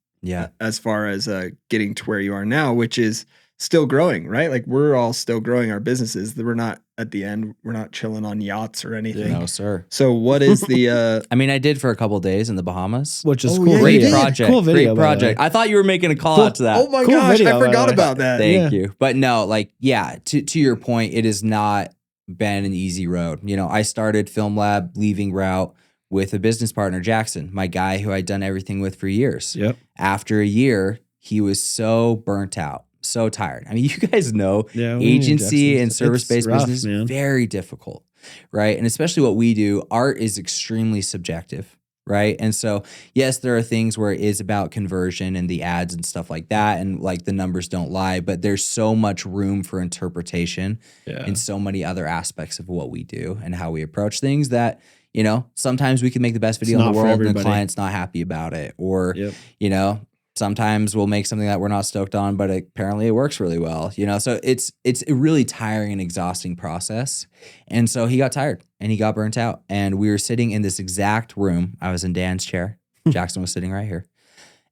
As far as getting to where you are now, which is still growing, right? Like we're all still growing our businesses. We're not at the end. We're not chilling on yachts or anything. No, sir. So what is the? I mean, I did for a couple of days in the Bahamas, which is cool. Yeah, great project. Cool video, great project. I thought you were making a call out to that. Oh my cool gosh, video, I forgot about that. Thank you. But no, like, to your point, it has not been an easy road. You know, I started FilmLaab leaving route with a business partner, Jackson, my guy who I'd done everything with for years. Yep. After a year, he was so burnt out, so tired. I mean, you guys know agency and service-based business is very difficult, right? And especially what we do, art is extremely subjective, right? And so, yes, there are things where it is about conversion and the ads and stuff like that, and like the numbers don't lie, but there's so much room for interpretation in so many other aspects of what we do and how we approach things that, you know, sometimes we can make the best video in the world and the client's not happy about it. Or, you know, sometimes we'll make something that we're not stoked on, but apparently it works really well, you know? So it's a really tiring and exhausting process. And so he got tired and he got burnt out. And we were sitting in this exact room. I was in Dan's chair. Jackson was sitting right here.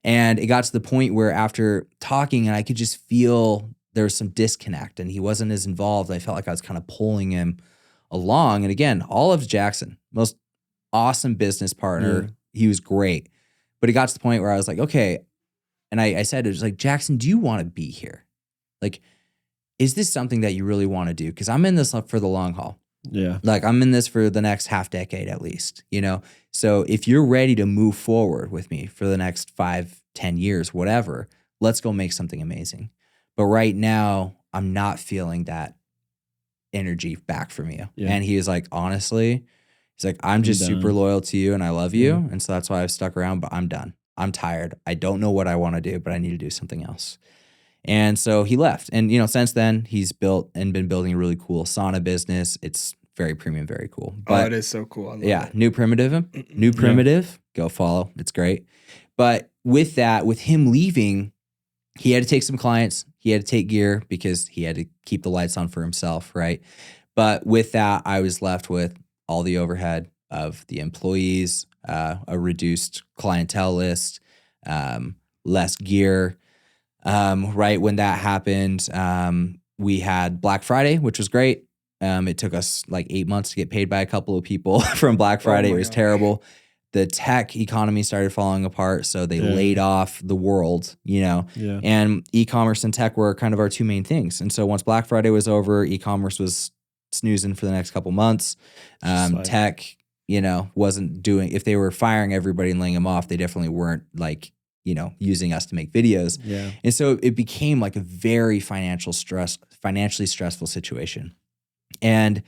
And it got to the point where after talking, and I could just feel there was some disconnect and he wasn't as involved. I felt like I was kind of pulling him along. And again, all of Jackson, most awesome business partner. He was great. But it got to the point where I was like, okay. And I said, it was like, Jackson, do you want to be here? Like, is this something that you really want to do? Because I'm in this for the long haul. Yeah. Like I'm in this for the next half decade at least, you know? So if you're ready to move forward with me for the next 5, 10 years, whatever, let's go make something amazing. But right now, I'm not feeling that energy back from you. Yeah. And he was like, honestly, he's like, I'm just super loyal to you and I love you. And so that's why I've stuck around, but I'm done. I'm tired. I don't know what I want to do, but I need to do something else. And so he left. And, you know, since then he's built and been building a really cool sauna business. It's very premium, very cool. But, it is so cool. I love it. New Primitive, go follow. It's great. But with that, with him leaving, he had to take some clients. He had to take gear because he had to keep the lights on for himself, right? But with that, I was left with all the overhead of the employees, a reduced clientele list, less gear. Right when that happened, we had Black Friday, which was great. It took us like 8 months to get paid by a couple of people from Black Friday. It was terrible. The tech economy started falling apart, so they laid off the world, you know, and e-commerce and tech were kind of our two main things. And so once Black Friday was over, e-commerce was snoozing for the next couple months. Tech, you know, wasn't doing, if they were firing everybody and laying them off, they definitely weren't like, you know, using us to make videos. Yeah. And so it became like a very financially stressful situation. And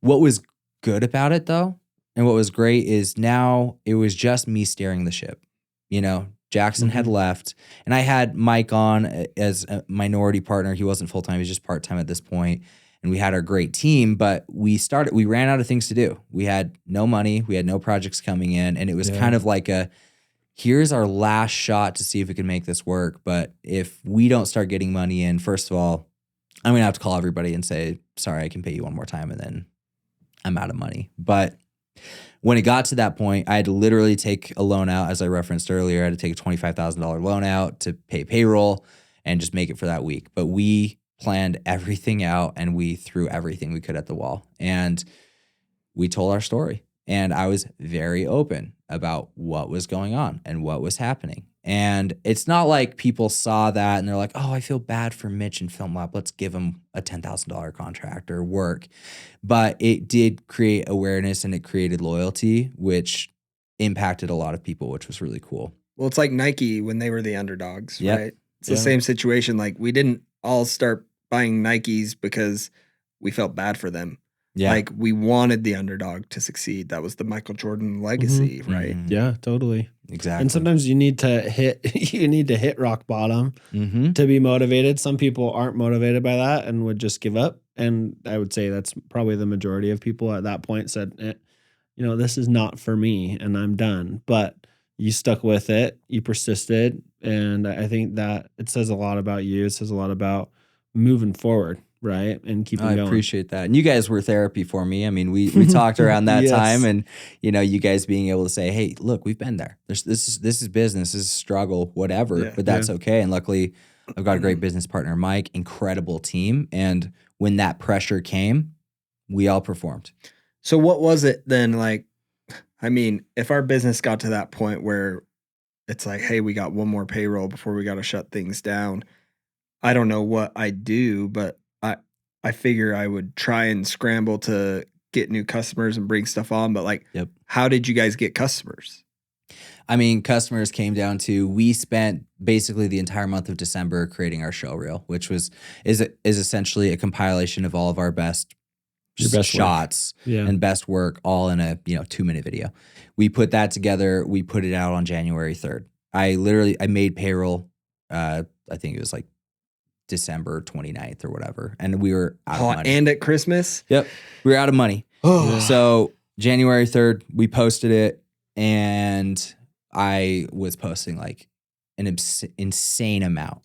what was good about it though, and what was great is now it was just me steering the ship. You know, Jackson had left and I had Mike on as a minority partner. He wasn't full-time, he was just part-time at this point. And we had our great team, but we ran out of things to do. We had no money, we had no projects coming in. And it was kind of like here's our last shot to see if we can make this work. But if we don't start getting money in, first of all, I'm going to have to call everybody and say, sorry, I can pay you one more time. And then I'm out of money. But when it got to that point, I had to literally take a loan out, as I referenced earlier. I had to take a $25,000 loan out to pay payroll and just make it for that week. But we planned everything out and we threw everything we could at the wall. And we told our story. And I was very open about what was going on and what was happening. And it's not like people saw that and they're like, oh, I feel bad for Mitch and FilmLaab. Let's give him a $10,000 contract or work. But it did create awareness and it created loyalty, which impacted a lot of people, which was really cool. Well, it's like Nike when they were the underdogs, Yep. right? It's the same situation. Like we didn't all start buying Nikes because we felt bad for them. Yeah. Like we wanted the underdog to succeed. That was the Michael Jordan legacy, right? Mhm. Yeah, totally. Exactly. And sometimes you need to hit rock bottom Mm-hmm. to be motivated. Some people aren't motivated by that and would just give up. And I would say that's probably the majority of people at that point said, this is not for me and I'm done. But you stuck with it, you persisted. And I think that it says a lot about you. It says a lot about moving forward. Right. And keeping going. I appreciate that. And you guys were therapy for me. I mean, we talked around that Yes. time and, you guys being able to say, hey, look, we've been there. This is business, this is struggle, whatever, but that's okay. And luckily I've got a great business partner, Mike, incredible team. And when that pressure came, we all performed. So what was it then? Like, I mean, if our business got to that point where it's like, hey, we got one more payroll before we got to shut things down. I don't know what I'd do, but I figure I would try and scramble to get new customers and bring stuff on. But like, How did you guys get customers? I mean, customers came down to, we spent basically the entire month of December creating our show reel, which is essentially a compilation of all of our best shots and best work all in a 2-minute video. We put that together. We put it out on January 3rd. I made payroll. I think it was like December 29th or whatever. And we were out of money. And at Christmas? Yep. We were out of money. So January 3rd, we posted it and I was posting like an insane amount,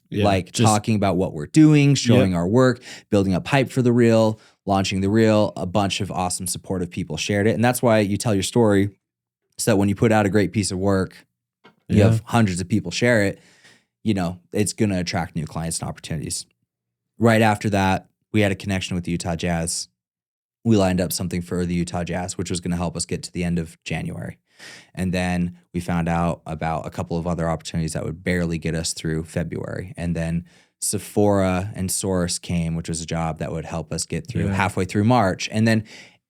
talking about what we're doing, showing our work, building up hype for the reel, launching the reel. A bunch of awesome supportive people shared it. And that's why you tell your story, so that when you put out a great piece of work, you have hundreds of people share it, it's going to attract new clients and opportunities. Right after that, we had a connection with the Utah Jazz. We lined up something for the Utah Jazz, which was going to help us get to the end of January. And then we found out about a couple of other opportunities that would barely get us through February. And then Sephora and Source came, which was a job that would help us get through halfway through March. And then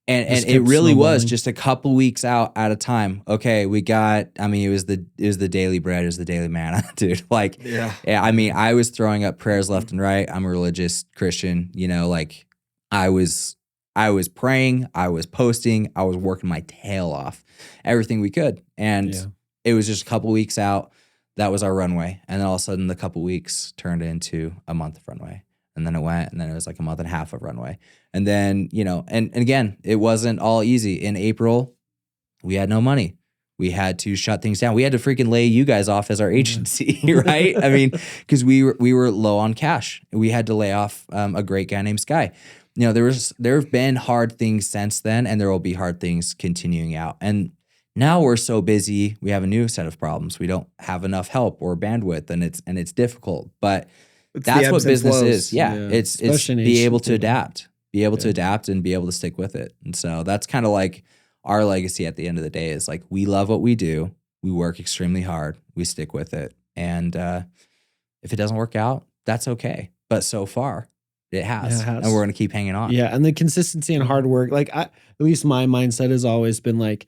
And it really was just a couple weeks out at a time. Okay, we got, it was the daily bread, it was the daily manna, dude. I was throwing up prayers left and right. I'm a religious Christian, I was praying, I was posting, I was working my tail off, everything we could. And it was just a couple weeks out. That was our runway. And then all of a sudden the couple weeks turned into a month of runway. And then it went, and then it was like a month and a half of runway. And then, and again, it wasn't all easy. In April, we had no money. We had to shut things down. We had to freaking lay you guys off as our agency, right? Because we were low on cash. We had to lay off a great guy named Sky. There have been hard things since then, and there will be hard things continuing out. And now we're so busy, we have a new set of problems. We don't have enough help or bandwidth, and it's difficult. But that's what business is. Yeah. It's be able to adapt, to adapt and be able to stick with it. And so that's kind of like our legacy at the end of the day is like, we love what we do. We work extremely hard. We stick with it. And if it doesn't work out, that's okay. But so far it has. And we're going to keep hanging on. Yeah. And the consistency and hard work, at least my mindset has always been like,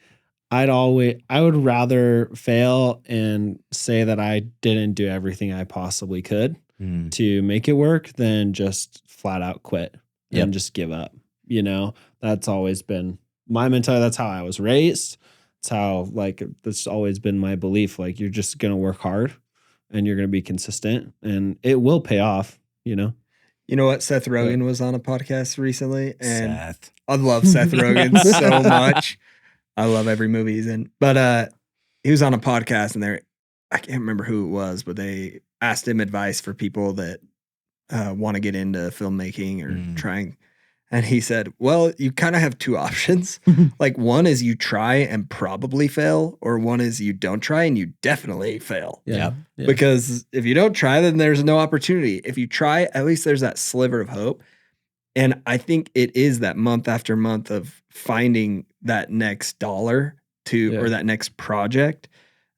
I would rather fail and say that I didn't do everything I possibly could to make it work than just flat out quit and just give up. That's always been my mentality. That's how I was raised. It's how that's always been my belief. You're just going to work hard and you're going to be consistent and it will pay off, You know what? Seth Rogen was on a podcast recently and Seth. I love Seth Rogen so much. I love every movie he's in. But he was on a podcast and I can't remember who it was, but they asked him advice for people that want to get into filmmaking or trying. And he said, well, you kind of have two options. Like one is you try and probably fail, or one is you don't try and you definitely fail. Yeah. Because if you don't try, then there's no opportunity. If you try, at least there's that sliver of hope. And I think it is that month after month of finding that next dollar or that next project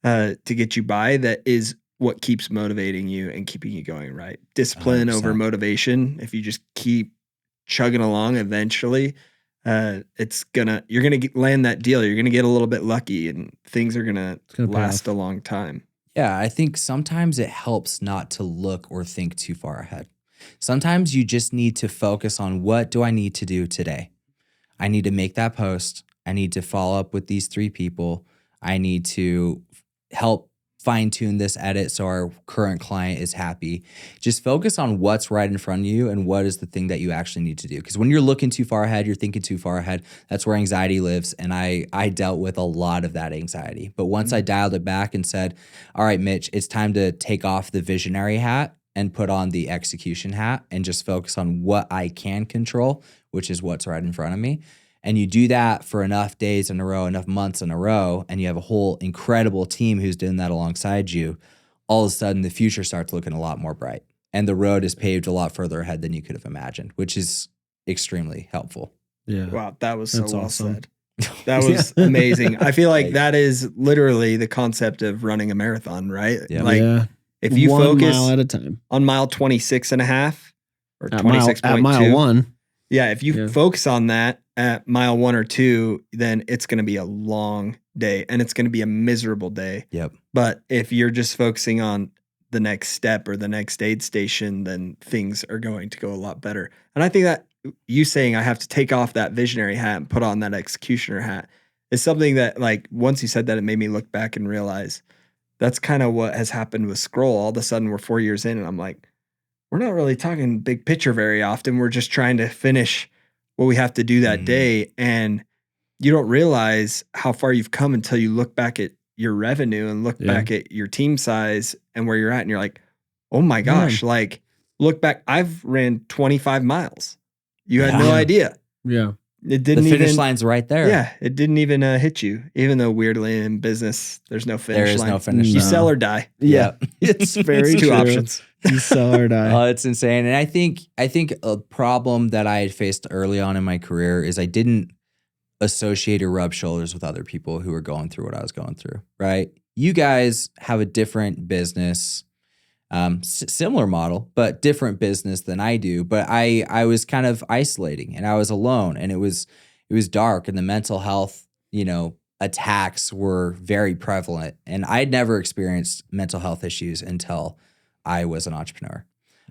to get you by that is what keeps motivating you and keeping you going, right? Discipline 100%. over motivation. If you just keep chugging along, eventually you're gonna land that deal. You're gonna get a little bit lucky and things are gonna last a long time. Yeah, I think sometimes it helps not to look or think too far ahead. Sometimes you just need to focus on, what do I need to do today? I need to make that post. I need to follow up with these 3 people. I need to help fine tune this edit so our current client is happy. Just focus on what's right in front of you and what is the thing that you actually need to do. Because when you're looking too far ahead, you're thinking too far ahead. That's where anxiety lives. And I dealt with a lot of that anxiety. But once I dialed it back and said, all right, Mitch, it's time to take off the visionary hat and put on the execution hat and just focus on what I can control, which is what's right in front of me. And you do that for enough days in a row, enough months in a row, and you have a whole incredible team who's doing that alongside you, all of a sudden the future starts looking a lot more bright. And the road is paved a lot further ahead than you could have imagined, which is extremely helpful. Yeah. Wow, that was so well awesome. said. That was amazing. I feel like that is literally the concept of running a marathon, right? Yeah. Like if you 1 focus mile at a time on mile 26 and a half or at 26.2. at mile 1. Yeah, if you focus on that at mile 1 or 2, then it's going to be a long day and it's going to be a miserable day. Yep. But if you're just focusing on the next step or the next aid station, then things are going to go a lot better. And I think that you saying I have to take off that visionary hat and put on that executioner hat is something that, like, once you said that, it made me look back and realize that's kind of what has happened with Scroll. All of a sudden we're 4 years in and I'm like, we're not really talking big picture very often. We're just trying to finish what we have to do that day. And you don't realize how far you've come until you look back at your revenue and look back at your team size and where you're at. And you're like, oh my gosh, like look back. I've ran 25 miles. You had no idea. Yeah. It didn't the finish even, line's right there. Yeah. It didn't even hit you, even though weirdly in business, there's no finish line. There is no finish line. You sell or die. Yeah. It's very Two true. options. You sell or die. Oh, it's insane. And I think a problem that I had faced early on in my career is I didn't associate or rub shoulders with other people who were going through what I was going through, right? You guys have a different business, similar model, but different business than I do. But I was kind of isolating and I was alone and it was dark and the mental health, attacks were very prevalent. And I'd never experienced mental health issues until I was an entrepreneur.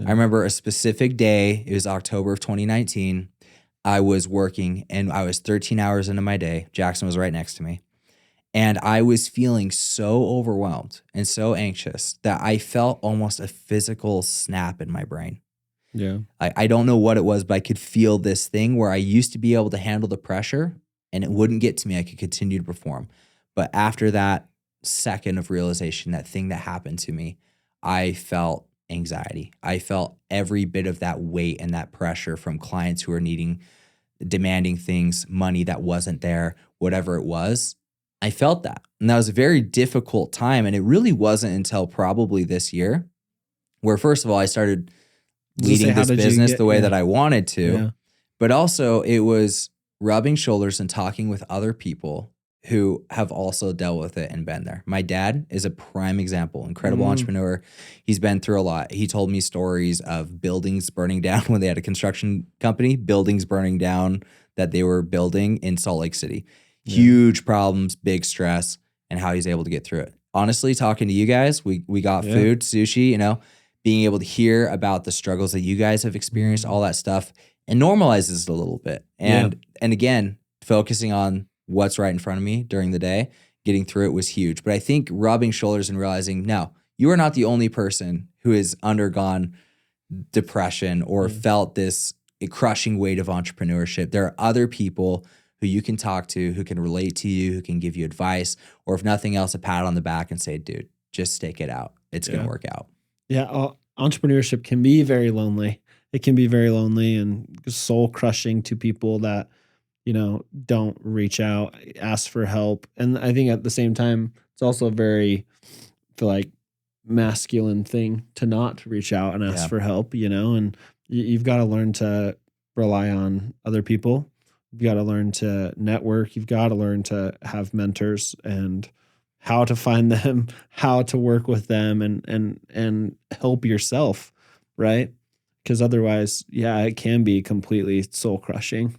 I remember a specific day. It was October of 2019. I was working and I was 13 hours into my day. Jackson was right next to me. And I was feeling so overwhelmed and so anxious that I felt almost a physical snap in my brain. Yeah. I don't know what it was, but I could feel this thing where I used to be able to handle the pressure and it wouldn't get to me. I could continue to perform. But after that second of realization, that thing that happened to me, I felt anxiety. I felt every bit of that weight and that pressure from clients who are demanding things, money that wasn't there, whatever it was. I felt that. And that was a very difficult time. And it really wasn't until probably this year where, first of all, I started leading this business the way that I wanted to. Yeah. But also it was rubbing shoulders and talking with other people who have also dealt with it and been there. My dad is a prime example, incredible entrepreneur. He's been through a lot. He told me stories of buildings burning down when they had a construction company, buildings burning down that they were building in Salt Lake City. Huge problems, big stress, and how he's able to get through it. Honestly, talking to you guys, we got food, sushi, being able to hear about the struggles that you guys have experienced, all that stuff, and normalizes it a little bit. And again, focusing on what's right in front of me during the day, getting through it was huge. But I think rubbing shoulders and realizing, no, you are not the only person who has undergone depression or felt this crushing weight of entrepreneurship. There are other people who you can talk to, who can relate to you, who can give you advice, or if nothing else, a pat on the back and say, dude, just stick it out. It's going to work out. Yeah, entrepreneurship can be very lonely. It can be very lonely and soul crushing to people that, don't reach out, ask for help. And I think at the same time, it's also a very, I feel like, masculine thing to not reach out and ask for help, and you've got to learn to rely on other people. You've got to learn to network. You've got to learn to have mentors and how to find them, how to work with them and help yourself, right? Because otherwise, it can be completely soul crushing,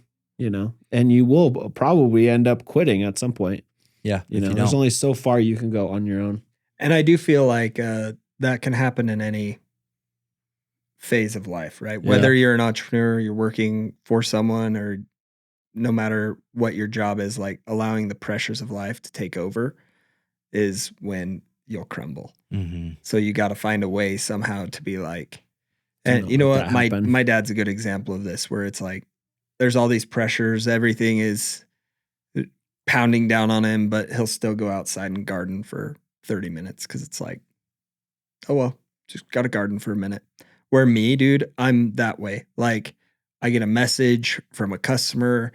and you will probably end up quitting at some point. Yeah. There's only so far you can go on your own. And I do feel like that can happen in any phase of life, right? Whether you're an entrepreneur, you're working for someone, or no matter what your job is, like allowing the pressures of life to take over is when you'll crumble. Mm-hmm. So you got to find a way somehow to be like, and you know what? My dad's a good example of this, where it's like, there's all these pressures. Everything is pounding down on him, but he'll still go outside and garden for 30 minutes. Cause it's like, oh, well, just got to garden for a minute. Where me, dude, I'm that way. Like I get a message from a customer.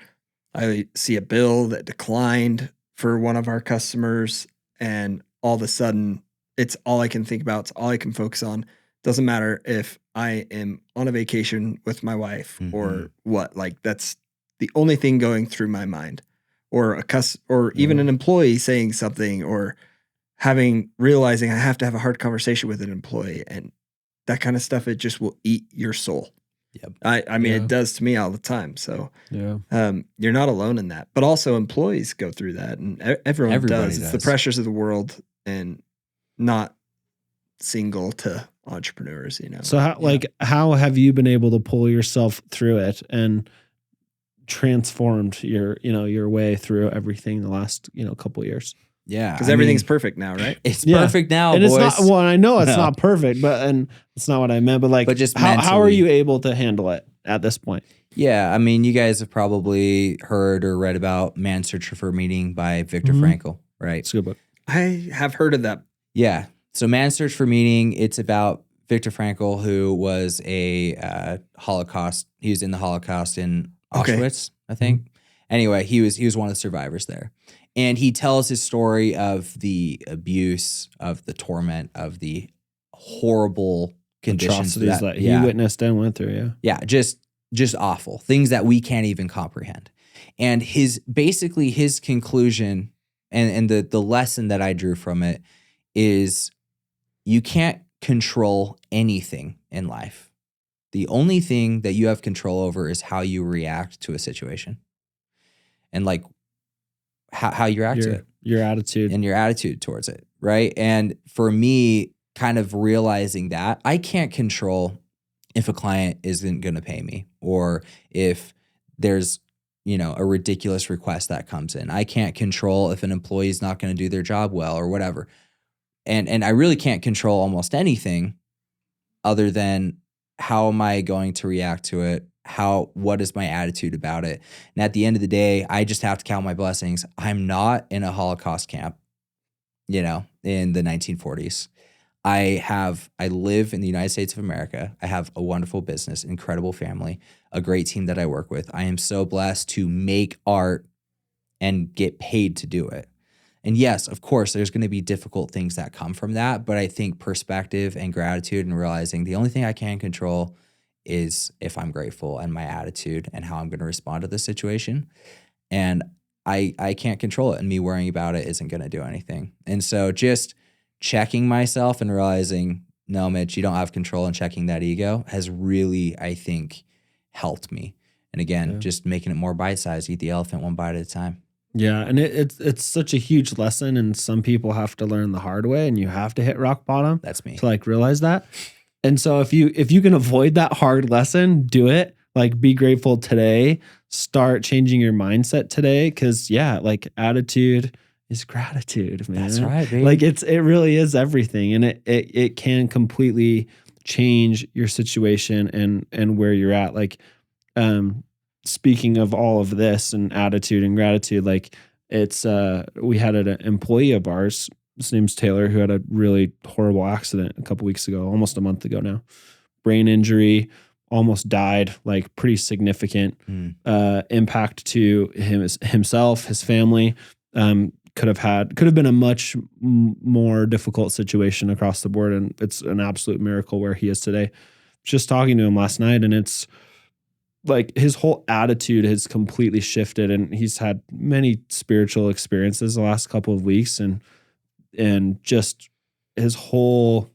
I see a bill that declined for one of our customers. And all of a sudden it's all I can think about. It's all I can focus on. Doesn't matter if I am on a vacation with my wife or what, like that's the only thing going through my mind, or or even an employee saying something, or realizing I have to have a hard conversation with an employee, and that kind of stuff. It just will eat your soul. Yep. I mean, it does to me all the time. So you're not alone in that, but also employees go through that, and everybody does. It's the pressures of the world, and not single to entrepreneurs, So how have you been able to pull yourself through it and transformed your way through everything the last, couple of years? Yeah. Because everything's perfect now, right? It's perfect now, and boys. It's not, well, I know it's not perfect, and it's not what I meant, but just how are you able to handle it at this point? Yeah. I mean, you guys have probably heard or read about Man's Search for Meaning by Viktor Frankl, right? It's a good book. I have heard of that. Yeah. So Man's Search for Meaning, it's about Viktor Frankl, who was a Holocaust. He was in the Holocaust in Auschwitz, I think. Anyway, he was one of the survivors there. And he tells his story of the abuse, of the torment, of the horrible conditions that he witnessed and went through. Yeah, just awful things that we can't even comprehend. And his conclusion and the lesson that I drew from it is you can't control anything in life. The only thing that you have control over is how you react to a situation, and like how you react to it, your attitude, and your attitude towards it, right? And for me, kind of realizing that I can't control if a client isn't going to pay me, or if there's a ridiculous request that comes in. I can't control if an employee is not going to do their job well or whatever. And I really can't control almost anything other than how am I going to react to it? What is my attitude about it? And at the end of the day, I just have to count my blessings. I'm not in a Holocaust camp, in the 1940s. I live in the United States of America. I have a wonderful business, incredible family, a great team that I work with. I am so blessed to make art and get paid to do it. And yes, of course, there's going to be difficult things that come from that. But I think perspective and gratitude and realizing the only thing I can control is if I'm grateful and my attitude and how I'm going to respond to the situation. And I can't control it. And me worrying about it isn't going to do anything. And so just checking myself and realizing, no, Mitch, you don't have control, and checking that ego has really, I think, helped me. And again, just making it more bite-sized, eat the elephant one bite at a time. Yeah, and it's such a huge lesson, and some people have to learn the hard way, and you have to hit rock bottom. That's me. To realize that. And so if you can avoid that hard lesson, do it. Be grateful today. Start changing your mindset today, because attitude is gratitude, man. That's right, baby. It really is everything, and it can completely change your situation and where you're at. Speaking of all of this and attitude and gratitude, it's we had an employee of ours his name's Taylor, who had a really horrible accident a couple weeks ago, almost a month ago now. Brain injury, almost died, like pretty significant impact to himself, his family. Could have been a much more difficult situation across the board. And it's an absolute miracle where he is today. Just talking to him last night, and it's like his whole attitude has completely shifted, and he's had many spiritual experiences the last couple of weeks, and just his whole,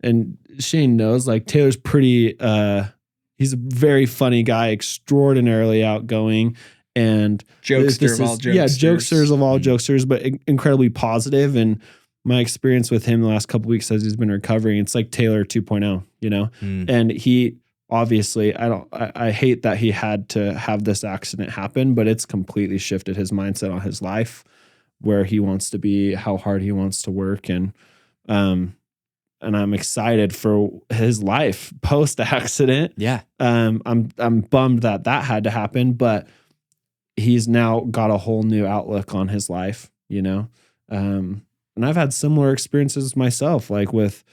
and Shane knows, like Taylor's pretty, he's a very funny guy, extraordinarily outgoing, and jokester of all jokesters. Yeah, jokesters of all jokesters, but incredibly positive. And my experience with him the last couple of weeks as he's been recovering, it's like Taylor 2.0, you know? And he obviously, I hate that he had to have this accident happen, but it's completely shifted his mindset on his life, where he wants to be, how hard he wants to work. And I'm excited for his life post accident. Yeah. I'm bummed that had to happen, but he's now got a whole new outlook on his life, you know? And I've had similar experiences myself, like with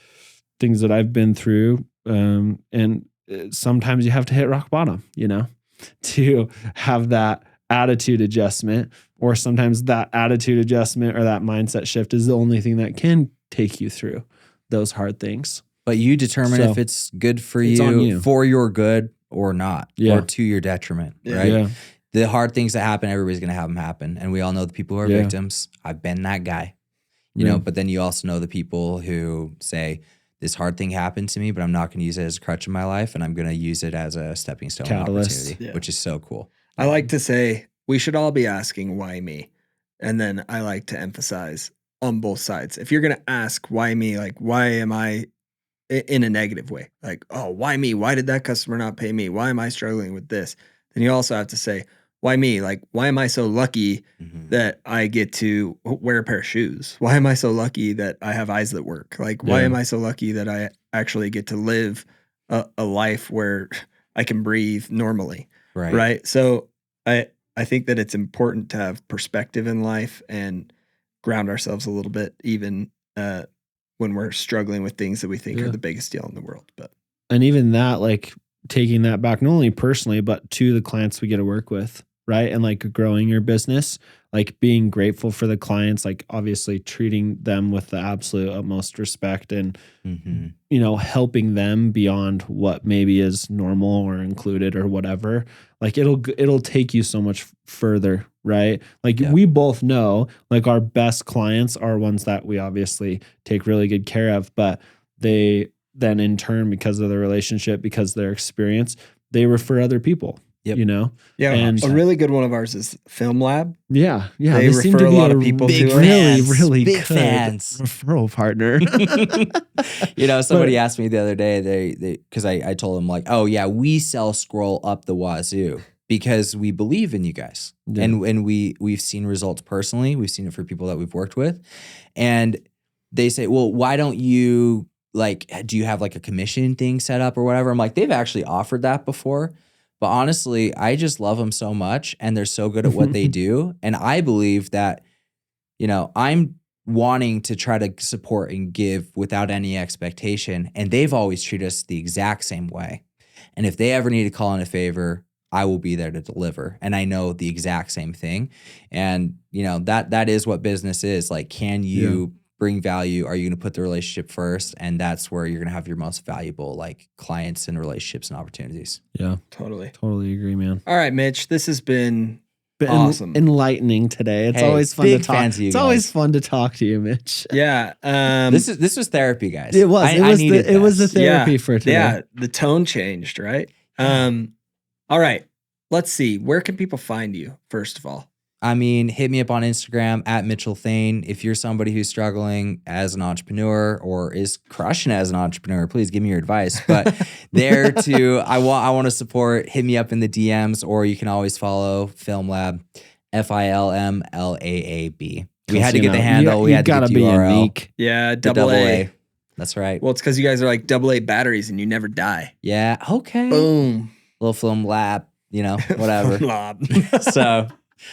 things that I've been through. And sometimes you have to hit rock bottom, you know, to have that attitude adjustment, or sometimes that attitude adjustment or that mindset shift is the only thing that can take you through those hard things. But you determine if it's good for you, for your good or not, or to your detriment, right? Yeah. The hard things that happen, everybody's going to have them happen. And we all know the people who are victims. I've been that guy, you know, but then you also know the people who say, this hard thing happened to me, but I'm not going to use it as a crutch in my life, and I'm going to use it as a stepping stone opportunity, which is so cool. I like to say we should all be asking, why me? And then I like to emphasize on both sides. If you're going to ask why me, like, why am I in a negative way? Like, oh, why me? Why did that customer not pay me? Why am I struggling with this? Then you also have to say, why me? Like, why am I so lucky that I get to wear a pair of shoes? Why am I so lucky that I have eyes that work? Like, why am I so lucky that I actually get to live a life where I can breathe normally? Right. So I think that it's important to have perspective in life and ground ourselves a little bit, even when we're struggling with things that we think are the biggest deal in the world. And even that, like, taking that back, not only personally, but to the clients we get to work with, right? And like growing your business, like being grateful for the clients, like obviously treating them with the absolute utmost respect, and, you know, helping them beyond what maybe is normal or included or whatever. Like it'll take you so much further, right? Like we both know, like our best clients are ones that we obviously take really good care of, but they then in turn, because of the relationship, because of their experience, they refer other people, you know? Yeah. And a really good one of ours is FilmLaab. Yeah. Yeah. They seem to be a lot of people big to really big good fans. referral partner. You know, somebody asked me the other day, because I told them, like, oh yeah, we sell scroll up the wazoo because we believe in you guys. Yeah. And we've seen results personally. We've seen it for people that we've worked with. And they say, well, why don't you, like, do you have like a commission thing set up or whatever? I'm like, they've actually offered that before. But honestly, I just love them so much, and they're so good at what they do. And I believe that, you know, I'm wanting to try to support and give without any expectation. And they've always treated us the exact same way. And if they ever need to call in a favor, I will be there to deliver. And I know the exact same thing. And, you know, that is what business is. Like, can you bring value? Are you going to put the relationship first? And that's where you're going to have your most valuable, like, clients and relationships and opportunities. Yeah. Totally Agree, man. All right, Mitch, this has been awesome. Enlightening today. It's always fun to talk. It's always fun to talk to you, Mitch. Yeah. This was therapy, guys. It was. It was the therapy for today. Yeah. The tone changed, right? All right. Let's see. Where can people find you, first of all? I mean, hit me up on Instagram at Mitchell Thayne. If you're somebody who's struggling as an entrepreneur or is crushing as an entrepreneur, please give me your advice. But there too, I want to support. Hit me up in the DMs, or you can always follow FilmLaab, FilmLaab. We had to get the handle. We had to get the URL. Unique. Yeah, double A. That's right. Well, it's because you guys are like AA batteries and you never die. Yeah. Okay. Boom. Little FilmLaab. You know, whatever. FilmLaab. So.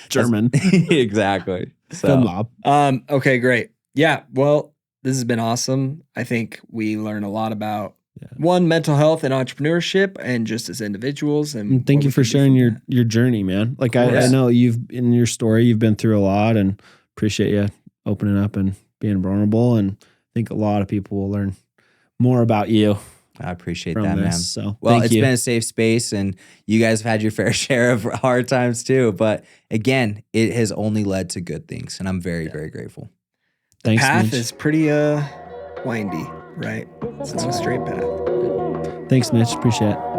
German. Exactly. So. FilmLaab. Okay, great. Yeah, well, this has been awesome. I think we learn a lot about one, mental health and entrepreneurship, and just as individuals. And thank you for sharing your journey, man. Like I know in your story, you've been through a lot, and appreciate you opening up and being vulnerable. And I think a lot of people will learn more about you. I appreciate that, man. So, well, it's been a safe space, and you guys have had your fair share of hard times too. But again, it has only led to good things, and I'm very, very grateful. The path is pretty windy, right? It's not a straight path. Thanks, Mitch. Appreciate it.